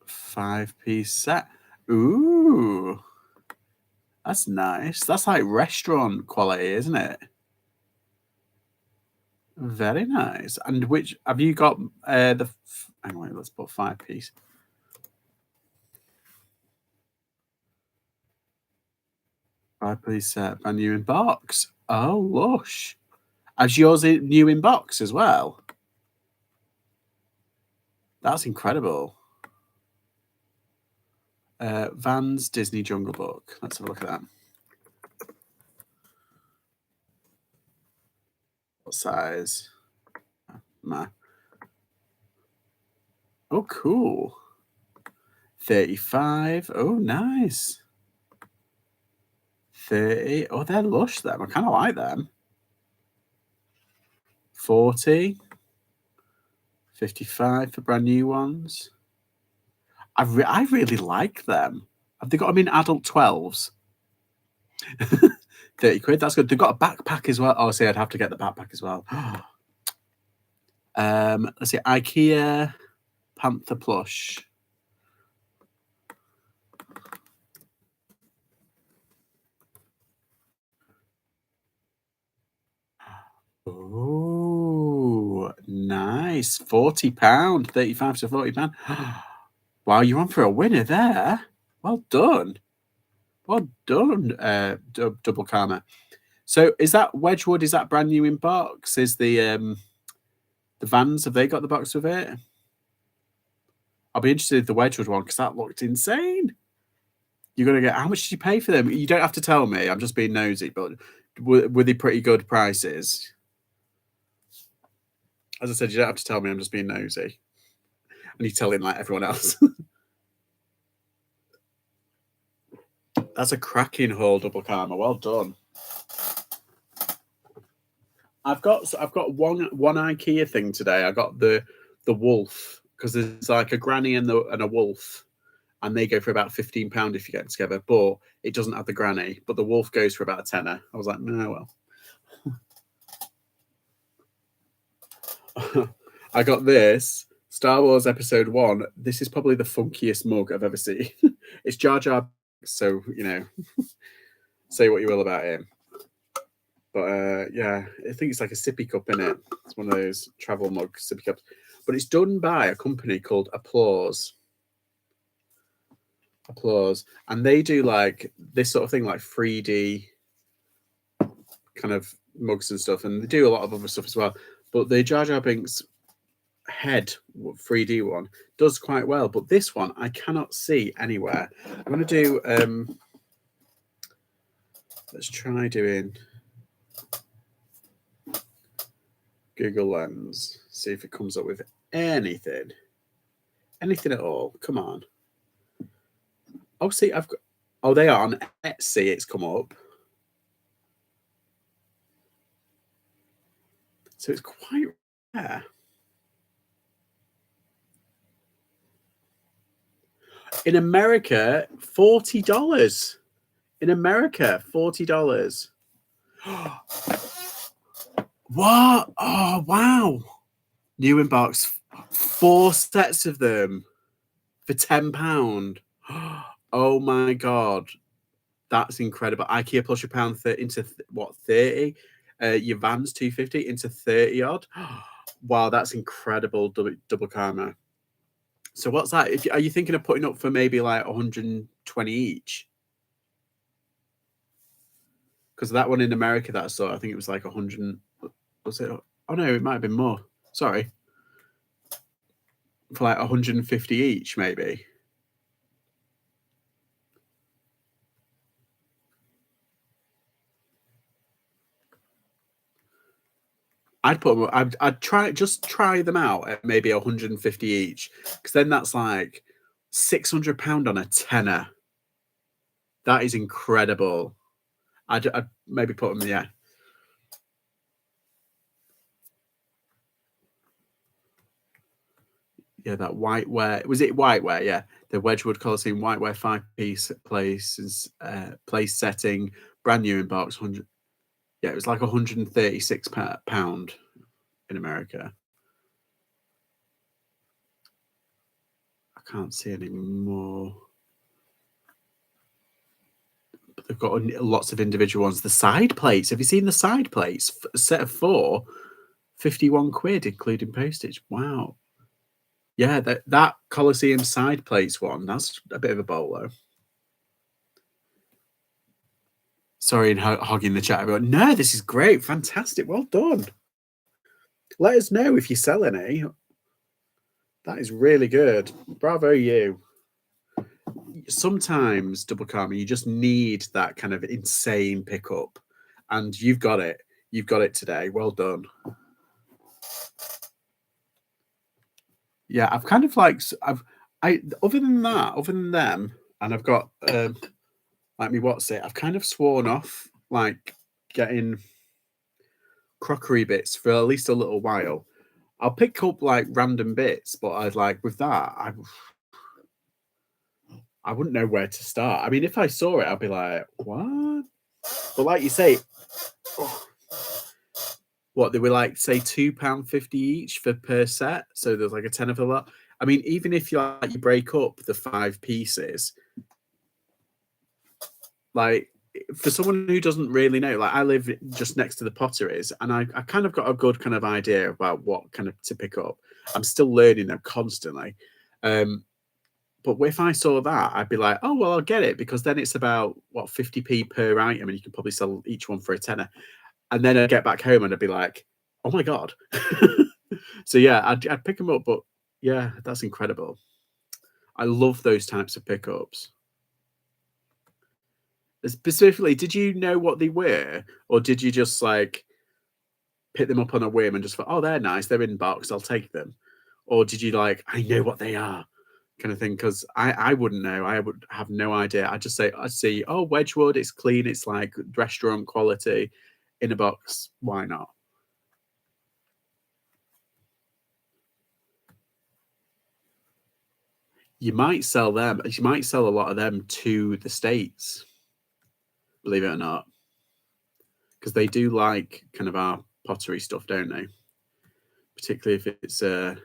5-piece set? Ooh, that's nice. That's like restaurant quality, isn't it? Very nice. And which have you got? Anyway, let's put 5-piece. 5-piece set, brand new in box. Oh, lush. As yours new in box as well. That's incredible. Vans Disney Jungle Book. Let's have a look at that. What size? Oh, cool. 35. Oh, nice. 30. Oh, they're lush, them. I kind of like them. 40. 55 for brand new ones. I really like them. Have they got them in adult 12s? 30 quid. That's good. They've got a backpack as well. Oh, see, I'd have to get the backpack as well. Let's see. IKEA Panther plush. Oh, nice. £40. 35 to £40. Wow, you're on for a winner there. Well done. Well done, Double Karma. So is that Wedgwood? Is that brand new in box? Is the Vans, have they got the box with it? I'll be interested in the Wedgwood one because that looked insane. You're gonna get, how much did you pay for them? You don't have to tell me. I'm just being nosy, but were they pretty good prices? As I said, you don't have to tell me. I'm just being nosy. And you're telling like everyone else. That's a cracking haul, Double Karma. Well done. I've got one IKEA thing today. I got the wolf, because there's like a granny and a wolf, and they go for about £15 if you get them together. But it doesn't have the granny, but the wolf goes for about a tenner. I was like, no, well. I got this Star Wars Episode 1. This is probably the funkiest mug I've ever seen. It's Jar Jar, so say what you will about him. But yeah, I think it's like a sippy cup in it. It's one of those travel mug sippy cups. But it's done by a company called Applause. And they do like this sort of thing, like 3D kind of mugs and stuff. And they do a lot of other stuff as well. But the Jar Jar Binks head 3D one does quite well. But this one I cannot see anywhere. I'm going to do... let's try doing... Google Lens, see if it comes up with anything at all. Come on. Oh, see, I've got, oh, they are on Etsy. It's come up, so it's quite rare. In America, $40. In America, $40. What? Oh, wow. New inbox. 4 sets of them for £10. Oh my God. That's incredible. IKEA plus your pound into what, 30? Your Vans 250 into 30 odd. Wow, that's incredible. Double Karma. So what's that? Are you thinking of putting up for maybe like 120 each? Because that one in America that I saw, I think it was like 100. Was it? Oh no, it might have been more. Sorry. For like 150 each, maybe. I'd put them. I'd try them out at maybe 150 each, because then that's like £600 on a tenner. That is incredible. I'd maybe put them, yeah. Yeah, that whiteware. Was it whiteware? Yeah, the Wedgwood Coliseum whiteware 5-piece place setting, brand new in box. 100. Yeah, it was like £136 in America. I can't see any more. But they've got lots of individual ones. The side plates. Have you seen the side plates? A set of 4, 51 quid, including postage. Wow. Yeah, that Coliseum side plates one, that's a bit of a bolo. Sorry, and hogging the chat, everyone. No, this is great. Fantastic. Well done. Let us know if you sell any. That is really good. Bravo, you. Sometimes, Double Karma, you just need that kind of insane pickup. And you've got it. You've got it today. Well done. Yeah, I've kind of like, other than them, and I've got, like me, what's it? I've kind of sworn off, like, getting crockery bits for at least a little while. I'll pick up like random bits, but I'd like with that, I wouldn't know where to start. I mean, if I saw it, I'd be like, what? But like you say, what they were like, say £2.50 each per set. So there's like a tenner for that. I mean, even if you break up the 5 pieces, like for someone who doesn't really know, like I live just next to the potteries, and I kind of got a good kind of idea about what kind of to pick up. I'm still learning them constantly. But if I saw that, I'd be like, oh, well, I'll get it, because then it's about, what, 50p per item, and you can probably sell each one for a tenner. And then I'd get back home and I'd be like, oh my God. So yeah, I'd pick them up, but yeah, that's incredible. I love those types of pickups. Specifically, did you know what they were, or did you just like pick them up on a whim and just thought, oh, they're nice, they're in box, I'll take them? Or did you like, I know what they are, kind of thing? Because I wouldn't know. I would have no idea. I'd just say, I'd see, oh, Wedgwood, it's clean, it's like restaurant quality in a box. Why not? You might sell them. You might sell a lot of them to the States, believe it or not, because they do like kind of our pottery stuff, don't they? Particularly if it's a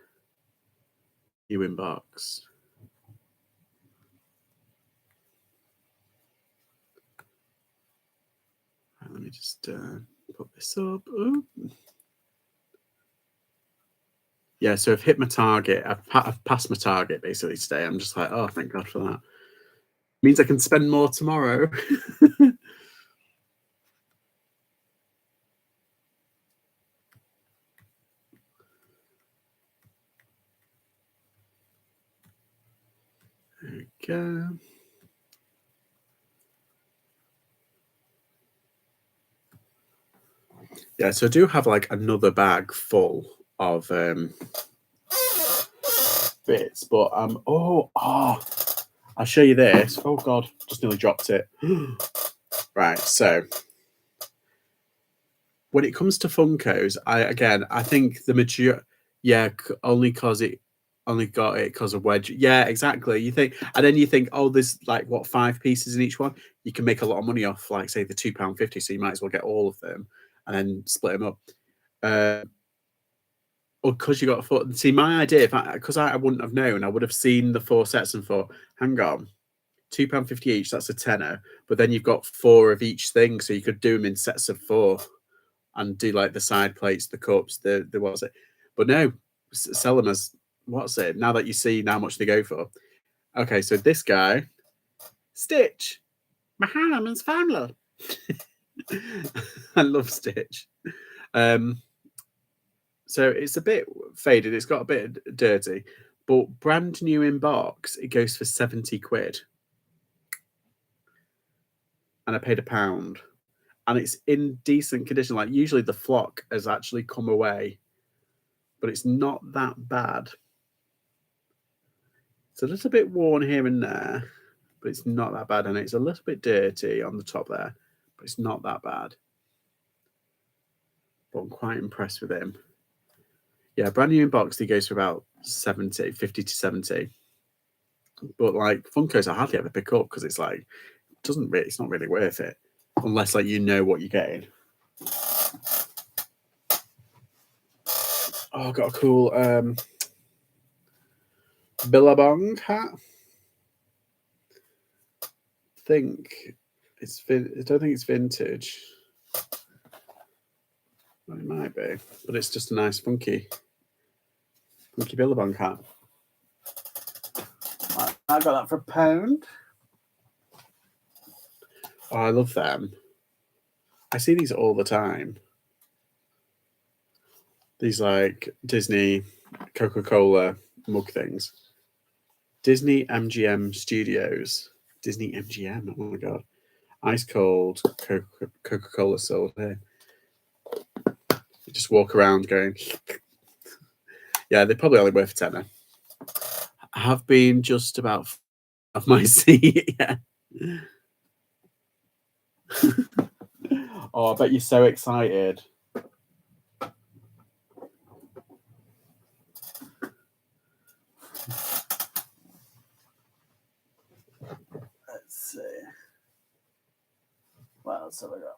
new in box. Right, let me just put this up. Ooh. Yeah, so I've hit my target. I've passed my target basically today. I'm just like, oh, thank God for that. Means I can spend more tomorrow. There we go. Yeah, so I do have like another bag full of bits, but I'll show you this. Oh God, just nearly dropped it. Right, so when it comes to Funkos, I think the mature, yeah, only cause it only got it because of Wedge. Yeah, exactly. You think, and then you think, oh, there's like what 5 pieces in each one. You can make a lot of money off, like say the £2.50. So you might as well get all of them and then split them up. Or because you got 4. See, my idea, because I wouldn't have known, I would have seen the 4 sets and thought, hang on, £2.50 each. That's a tenner. But then you've got 4 of each thing, so you could do them in sets of 4 and do like the side plates, the cups, the what's it? But no, sell them as what's it? Now that you see how much they go for. Okay, so this guy, Stitch, Mahanaman's family. I love Stitch. So it's a bit faded. It's got a bit dirty, but brand new in box, it goes for 70 quid. And I paid £1. And it's in decent condition. Like usually the flock has actually come away, but it's not that bad. It's a little bit worn here and there, but it's not that bad. And it's a little bit dirty on the top there, but it's not that bad. But I'm quite impressed with him. Yeah, brand new in box, he goes for about 50 to 70. But like Funkos, I hardly ever pick up because it's like, it's not really worth it unless like you know what you're getting. Oh, I got a cool Billabong hat. I don't think it's vintage. Well, it might be, but it's just a nice funky Billabong hat. I got that for £1. Oh, I love them. I see these all the time. These like Disney, Coca-Cola mug things. Disney MGM Studios. Disney MGM. Oh my God. Ice cold Coca-Cola sold here. You just walk around going, yeah, they're probably only worth a tenner. I have been just about off my seat. Yeah. Oh, I bet you're so excited. Let's see. What else have I got?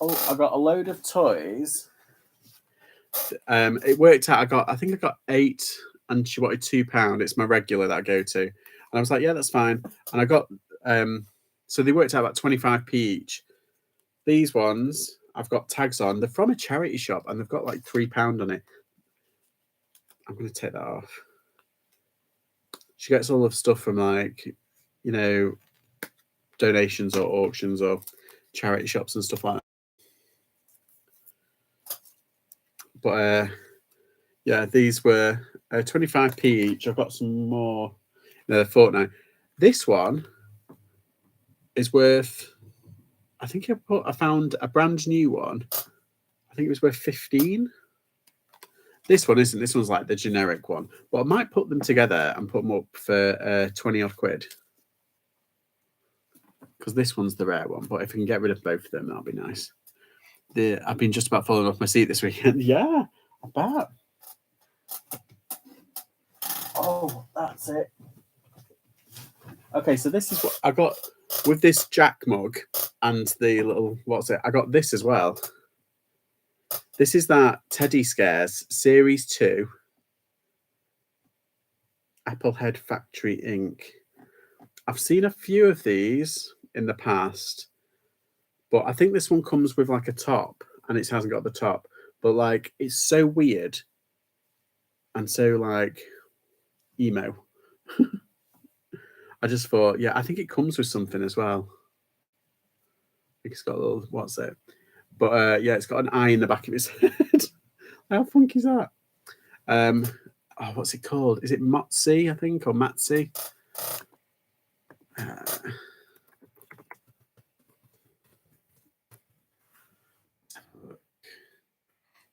Oh, I got a load of toys. It worked out. I think I got 8, and she wanted £2. It's my regular that I go to, and I was like, yeah, that's fine. And I got so they worked out about 25p each. These ones I've got tags on. They're from a charity shop, and they've got like £3 on it. I'm going to take that off. She gets all of stuff from like, donations or auctions or charity shops and stuff like that. But yeah, these were 25p each. I've got some more in a fortnight. This one is worth, I think I found a brand new one. I think it was worth 15. This one isn't. This one's like the generic one. But I might put them together and put them up for 20 odd quid. Because this one's the rare one. But if I can get rid of both of them, that'll be nice. I've been just about falling off my seat this weekend. Yeah, I bet. Oh, that's it. Okay, so this is what I got with this Jack mug and the little, what's it? I got this as well. This is that Teddy Scares Series 2 Applehead Factory ink. I've seen a few of these in the past, but I think this one comes with like a top and it hasn't got the top. But like, it's so weird and so like emo. I just thought, yeah, I think it comes with something as well. I think it's got a little, what's it? But yeah, it's got an eye in the back of its head. How funky is that? Oh, what's it called? Is it Motzi, I think, or Matzi?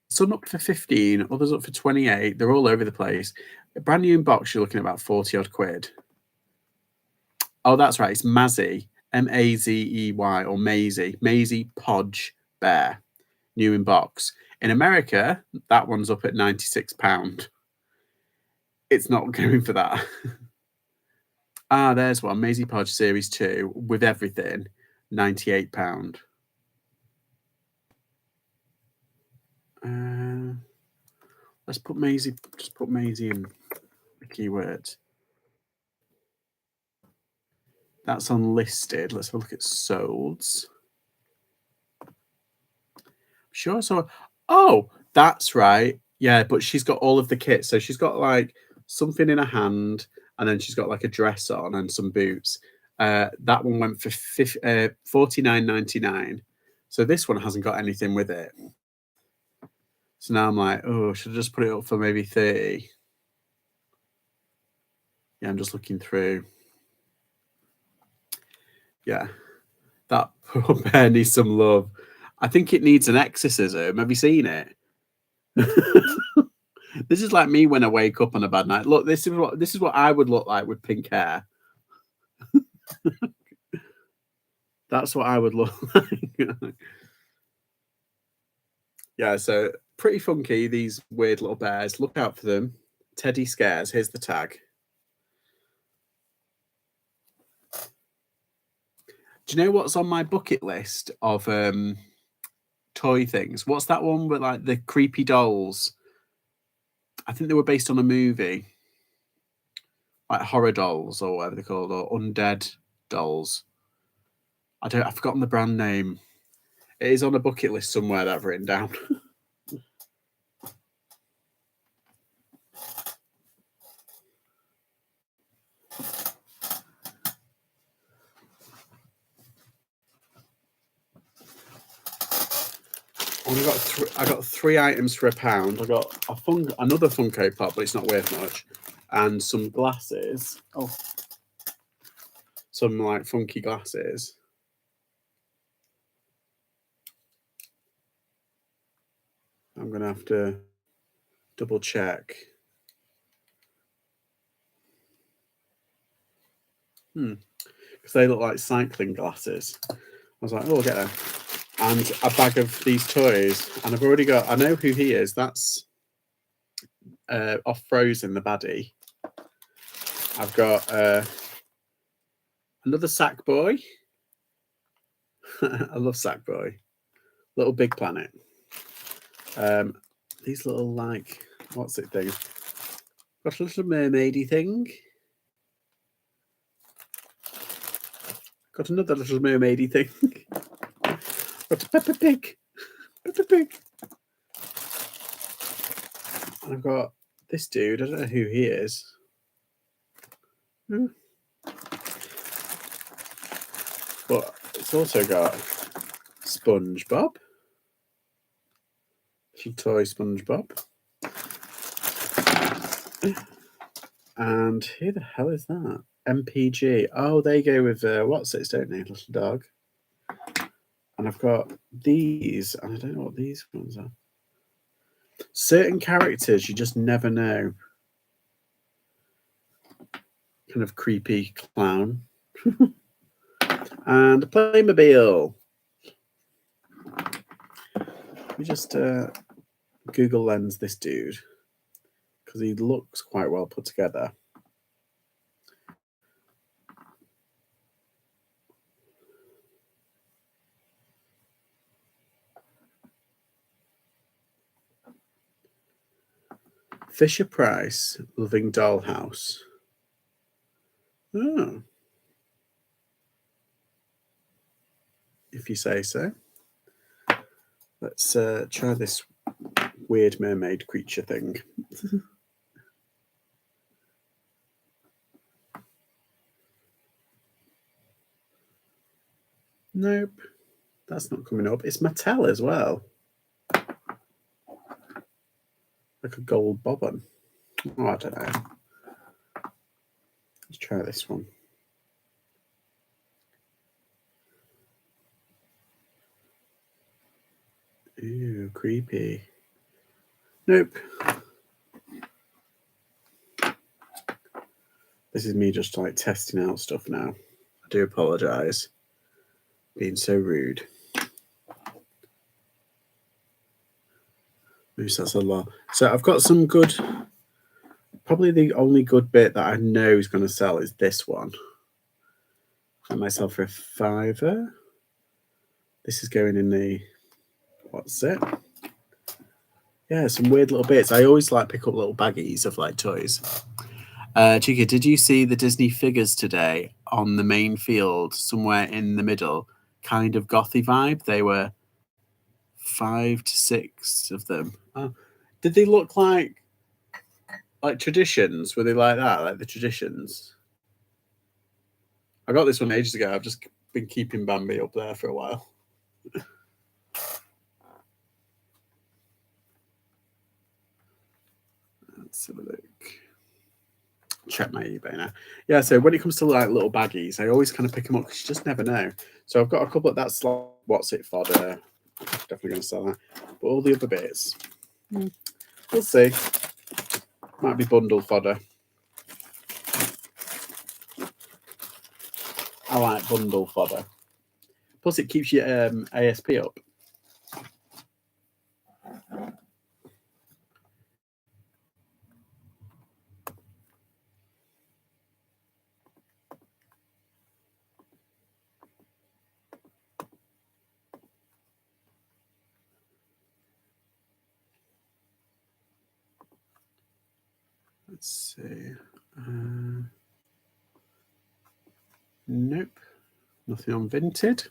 Some up for 15, others up for 28. They're all over the place. A brand new in box, you're looking at about 40 odd quid. Oh, that's right. It's Mazzy, Mazey, or Maisie Podge Bear, new in box. In America, that one's up at £96. It's not going for that. Ah, there's one. Maisie Podge Series 2 with everything, £98. Let's put Maisie, just put Maisie in the keywords. That's unlisted. Let's have a look at solds. Sure. So, oh, that's right. Yeah, but she's got all of the kits. So she's got like something in her hand, and then she's got like a dress on and some boots. That one went for $49.99. So this one hasn't got anything with it. So now I'm like, oh, should I just put it up for maybe 30? Yeah, I'm just looking through. Yeah, that poor bear needs some love. I think it needs an exorcism. Have you seen it? This is like me when I wake up on a bad night. Look, this is what I would look like with pink hair. That's what I would look like. Yeah, so pretty funky, these weird little bears. Look out for them. Teddy Scares. Here's the tag. Do you know what's on my bucket list of toy things? What's that one with like the creepy dolls? I think they were based on a movie. Like horror dolls or whatever they're called, or undead dolls. I've forgotten the brand name. It is on a bucket list somewhere that I've written down. I got 3 items for £1. I got another Funko Pop, but it's not worth much, and some glasses. Oh, some like funky glasses. I'm gonna have to double check. Because they look like cycling glasses. I was like, oh, I'll get them. And a bag of these toys. And I've already got, I know who he is. That's off Frozen, the baddie. I've got another Sackboy. I love Sackboy. Little Big Planet. These little, like, what's it thing? Got a little mermaidy thing. Got another little mermaidy thing. Got a Peppa Pig. Peppa Pig. And I've got this dude. I don't know who he is. But it's also got SpongeBob. Little toy SpongeBob. And who the hell is that? MPG. Oh, they go with what's it, don't they? Little dog. And I've got these, and I don't know what these ones are. Certain characters you just never know. Kind of creepy clown. And a Playmobil. Let me just Google Lens this dude, because he looks quite well put together. Fisher Price, Loving Dollhouse. Oh. If you say so. Let's try this weird mermaid creature thing. Nope. That's not coming up. It's Mattel as well. Like a gold bobbin. Oh, I don't know. Let's try this one. Ew, creepy. Nope. This is me just like testing out stuff now. I do apologise. Being so rude. That's a lot. So I've got some good. Probably the only good bit that I know is going to sell is this one. Got myself for £5. This is going in the. What's it? Yeah, some weird little bits. I always like pick up little baggies of like toys. Chica, did you see the Disney figures today on the main field, somewhere in the middle? Kind of gothy vibe. They were 5 to 6 of them. Oh. Did they look like traditions? Were they like that, like the traditions? I got this one ages ago. I've just been keeping Bambi up there for a while. Let's have a look. Check my eBay now. Yeah, so when it comes to like little baggies, I always kind of pick them up because you just never know. So I've got a couple of that's like what's it fodder. I'm definitely going to sell that. But all the other bits, we'll see. Might be bundle fodder. I like bundle fodder. Plus, it keeps your ASP up. Let's see. Nope. Nothing on Vinted.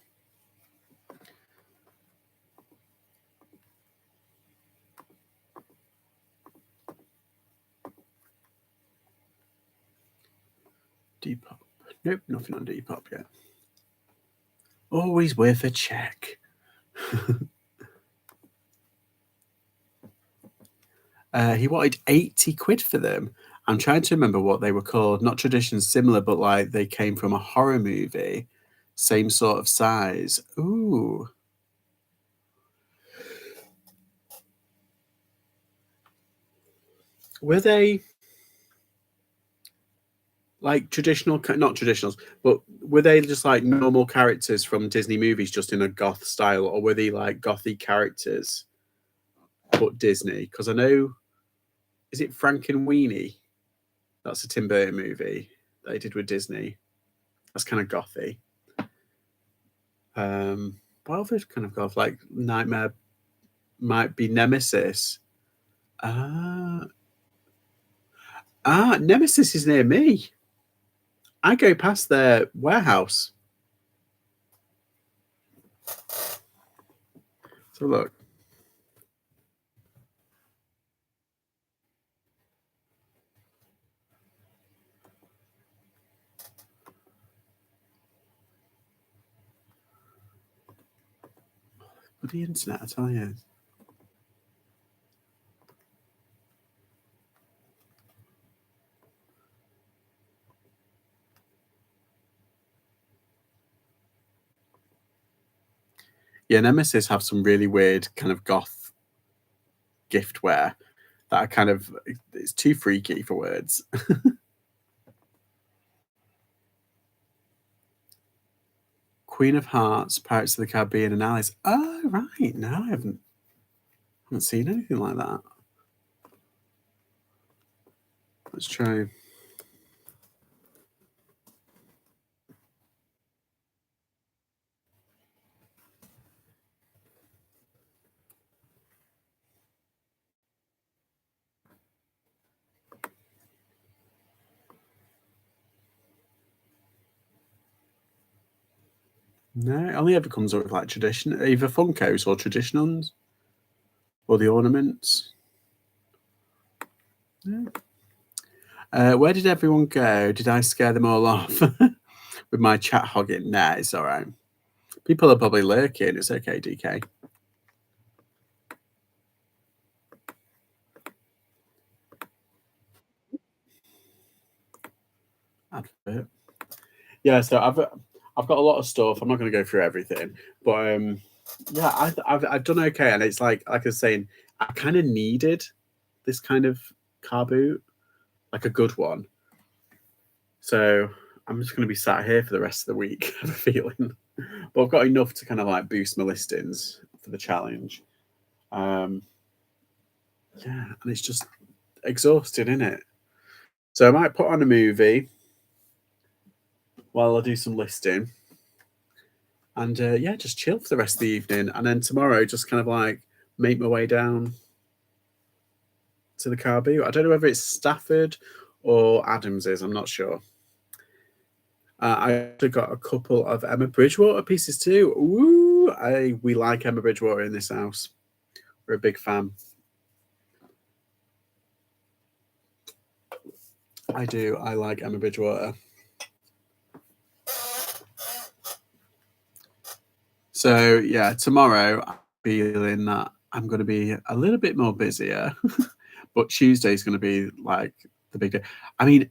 Depop. Nope, nothing on Depop yet. Always worth a check. He wanted 80 quid for them. I'm trying to remember what they were called. Not traditions similar, but like they came from a horror movie. Same sort of size. Ooh. Were they like traditional, not traditionals, but were they just like normal characters from Disney movies just in a goth style, or were they like gothy characters but Disney? Because I know, is it Frankenweenie? That's a Tim Burton movie they did with Disney. That's kind of gothy. What other kind of goth? Like Nightmare might be Nemesis. Nemesis is near me. I go past their warehouse. So look. What the internet, I tell you. Yeah, Nemesis have some really weird kind of goth giftware that are kind of, it's too freaky for words. Queen of Hearts, Pirates of the Caribbean, and Alice. Oh, right. No, I haven't seen anything like that. Let's try. No, it only ever comes up with like tradition, either Funkos or traditionals, or the ornaments. Yeah. Where did everyone go? Did I scare them all off with my chat hogging? Nah, it's all right. People are probably lurking. It's okay, DK. Advert. Yeah, so I've got a lot of stuff. I'm not going to go through everything, but yeah, I've done okay, and it's like I was saying, I kind of needed this kind of car boot, like a good one. So I'm just going to be sat here for the rest of the week. I have a feeling, but I've got enough to kind of like boost my listings for the challenge. Yeah, and it's just exhausting, isn't it? So I might put on a movie while I do some listing, and yeah, just chill for the rest of the evening, and then tomorrow just kind of like make my way down to the car boot. I don't know whether it's Stafford or Adams's. I'm not sure. I actually got a couple of Emma Bridgewater pieces too. Ooh, we like Emma Bridgewater in this house. We're a big fan. I do. I like Emma Bridgewater. So yeah, tomorrow I'm feeling that I'm going to be a little bit more busier, but Tuesday's going to be like the big day. I mean,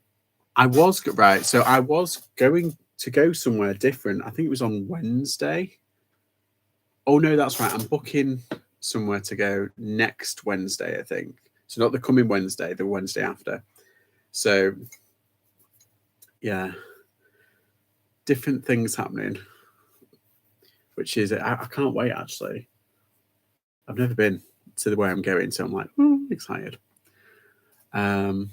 I was right. So I was going to go somewhere different. I think it was on Wednesday. Oh no, that's right. I'm booking somewhere to go next Wednesday, I think. So not the coming Wednesday, the Wednesday after. So yeah, different things happening, which is I can't wait actually. I've never been to where I'm going, so I'm like, excited. Right.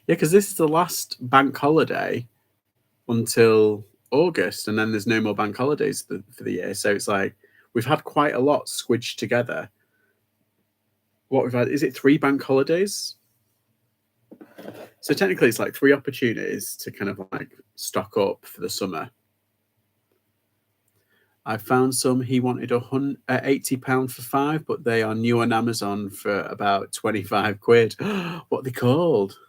Yeah, because this is the last bank holiday until August, and then there's no more bank holidays for the year. So it's like we've had quite a lot squidged together. What we've had, is it 3 bank holidays? So technically it's like 3 opportunities to kind of like stock up for the summer. I found some. He wanted £80 for 5, but they are new on Amazon for about 25 quid. What are they called?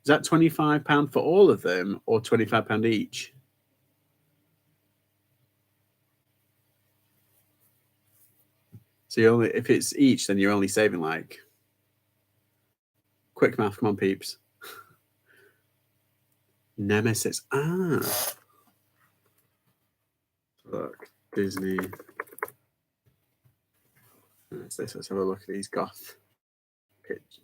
Is that £25 for all of them, or £25 each? So you only, if it's each, then you're only saving like, quick math, come on, peeps. Nemesis. Look, Disney. What's this? Let's have a look at these goth pictures.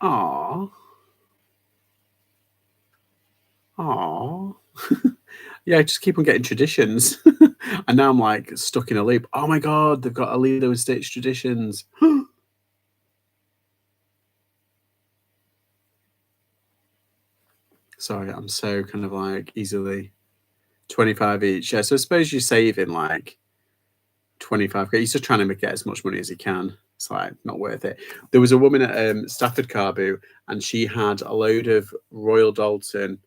Aww. Aww. Yeah, just keep on getting traditions. And now I'm like stuck in a loop. Oh my god, they've got a Lilo and Stitch traditions. Sorry, I'm so kind of like easily 25 each. Yeah, so I suppose you're saving like 25. He's just trying to get as much money as he can. It's like not worth it. There was a woman at Stafford Carbu, and she had a load of Royal Dalton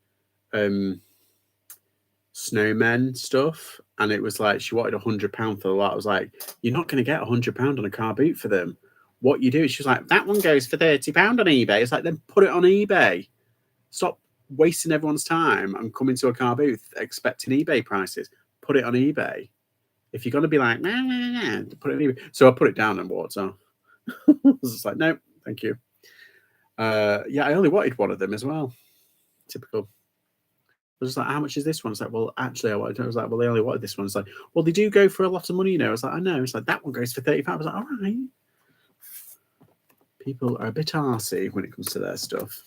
snowmen stuff, and it was like she wanted £100 for the lot. I was like, you're not going to get £100 on a car boot for them. What you do? She's like, that one goes for £30 on eBay. It's like, then put it on eBay. Stop wasting everyone's time and coming to a car booth expecting eBay prices. Put it on eBay. If you're going to be like, nah, put it on eBay. So I put it down and walked off. I was just like, no, thank you. Yeah, I only wanted one of them as well. Typical. I was just like, how much is this one? It's like, well, actually, I was like, well, they only wanted this one. It's like, well, they do go for a lot of money, you know. I was like, I know. It's like, that one goes for 35. I was like, all right. People are a bit arsey when it comes to their stuff.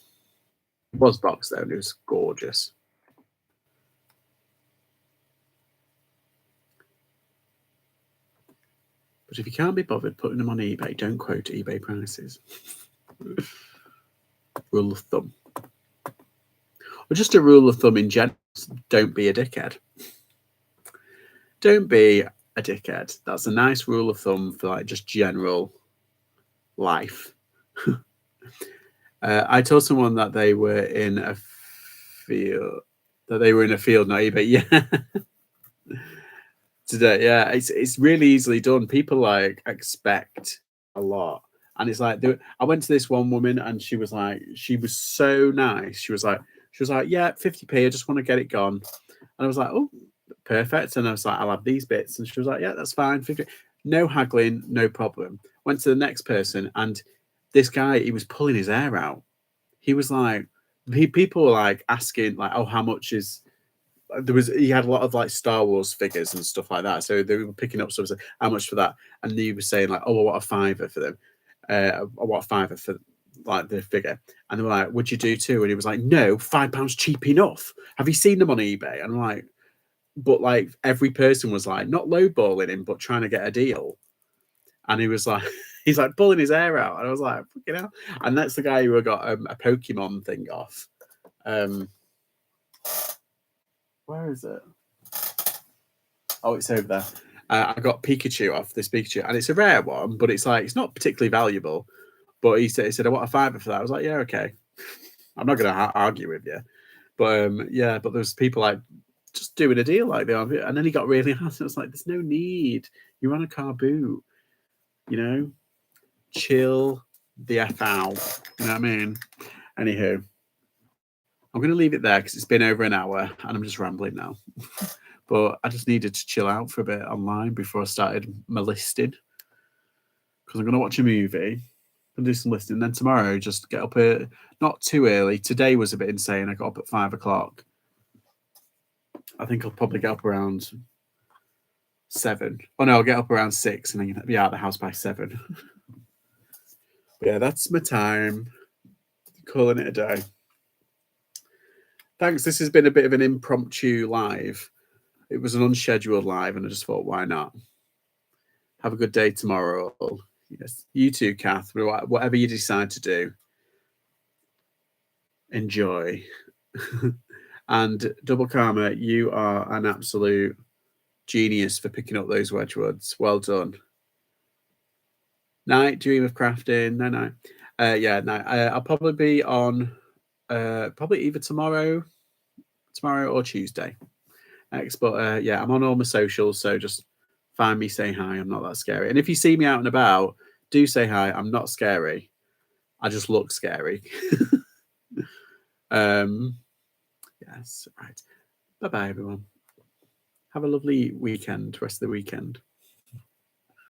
It was boxed though, and it was gorgeous. But if you can't be bothered putting them on eBay, don't quote eBay prices. Rule of thumb. Or just a rule of thumb in general, don't be a dickhead. Don't be a dickhead. That's a nice rule of thumb for like just general life. I told someone that they were in a field, not eBay. Yeah. Today, yeah, it's really easily done. People like expect a lot, and it's like I went to this one woman, and she was so nice. She was like, yeah, 50p. I just want to get it gone, and I was like, oh, perfect. And I was like, I'll have these bits, and she was like, yeah, that's fine. 50. No haggling, no problem. Went to the next person, and this guy, he was pulling his hair out. He was like, people were like asking, like, oh, how much is. He had a lot of like Star Wars figures and stuff like that, so they were picking up stuff. How much for that? And he was saying like, oh, I want a $5 for them. I want a $5 for like the figure. And they were like, would you do two? And he was like, no, £5 cheap enough. Have you seen them on eBay? And I'm like, but like every person was like not lowballing him, but trying to get a deal. And he was like, he's like pulling his hair out, and I was like, fucking hell. And that's the guy who got a Pokemon thing off. Where is it? Oh, it's over there. I got Pikachu off this Pikachu, and it's a rare one, but it's like it's not particularly valuable. But he said, I want a $5 for that. I was like, yeah, okay. I'm not going to argue with you, but yeah. But there's people like just doing a deal like that, and then he got really hot. I was like, there's no need. You're on a car boot, you know. Chill the f out. You know what I mean? Anywho, I'm going to leave it there because it's been over an hour, and I'm just rambling now. But I just needed to chill out for a bit online before I started my listing. Because I'm going to watch a movie and do some listing. Then tomorrow, just get up not too early. Today was a bit insane. I got up at 5 o'clock. I think I'll probably get up around 7. Oh no, I'll get up around 6 and then be out of the house by 7. But yeah, that's my time. Calling it a day. Thanks. This has been a bit of an impromptu live. It was an unscheduled live, and I just thought, why not? Have a good day tomorrow. Yes, you too, Kath. Whatever you decide to do, enjoy. And Double Karma, you are an absolute genius for picking up those Wedgwoods. Well done. Night, dream of crafting. No. Yeah, no. I'll probably be on probably either tomorrow or Tuesday. But yeah, I'm on all my socials, so just find me, say hi. I'm not that scary. And if you see me out and about, do say hi. I'm not scary. I just look scary. Yes, right. Bye-bye, everyone. Have a lovely weekend, rest of the weekend.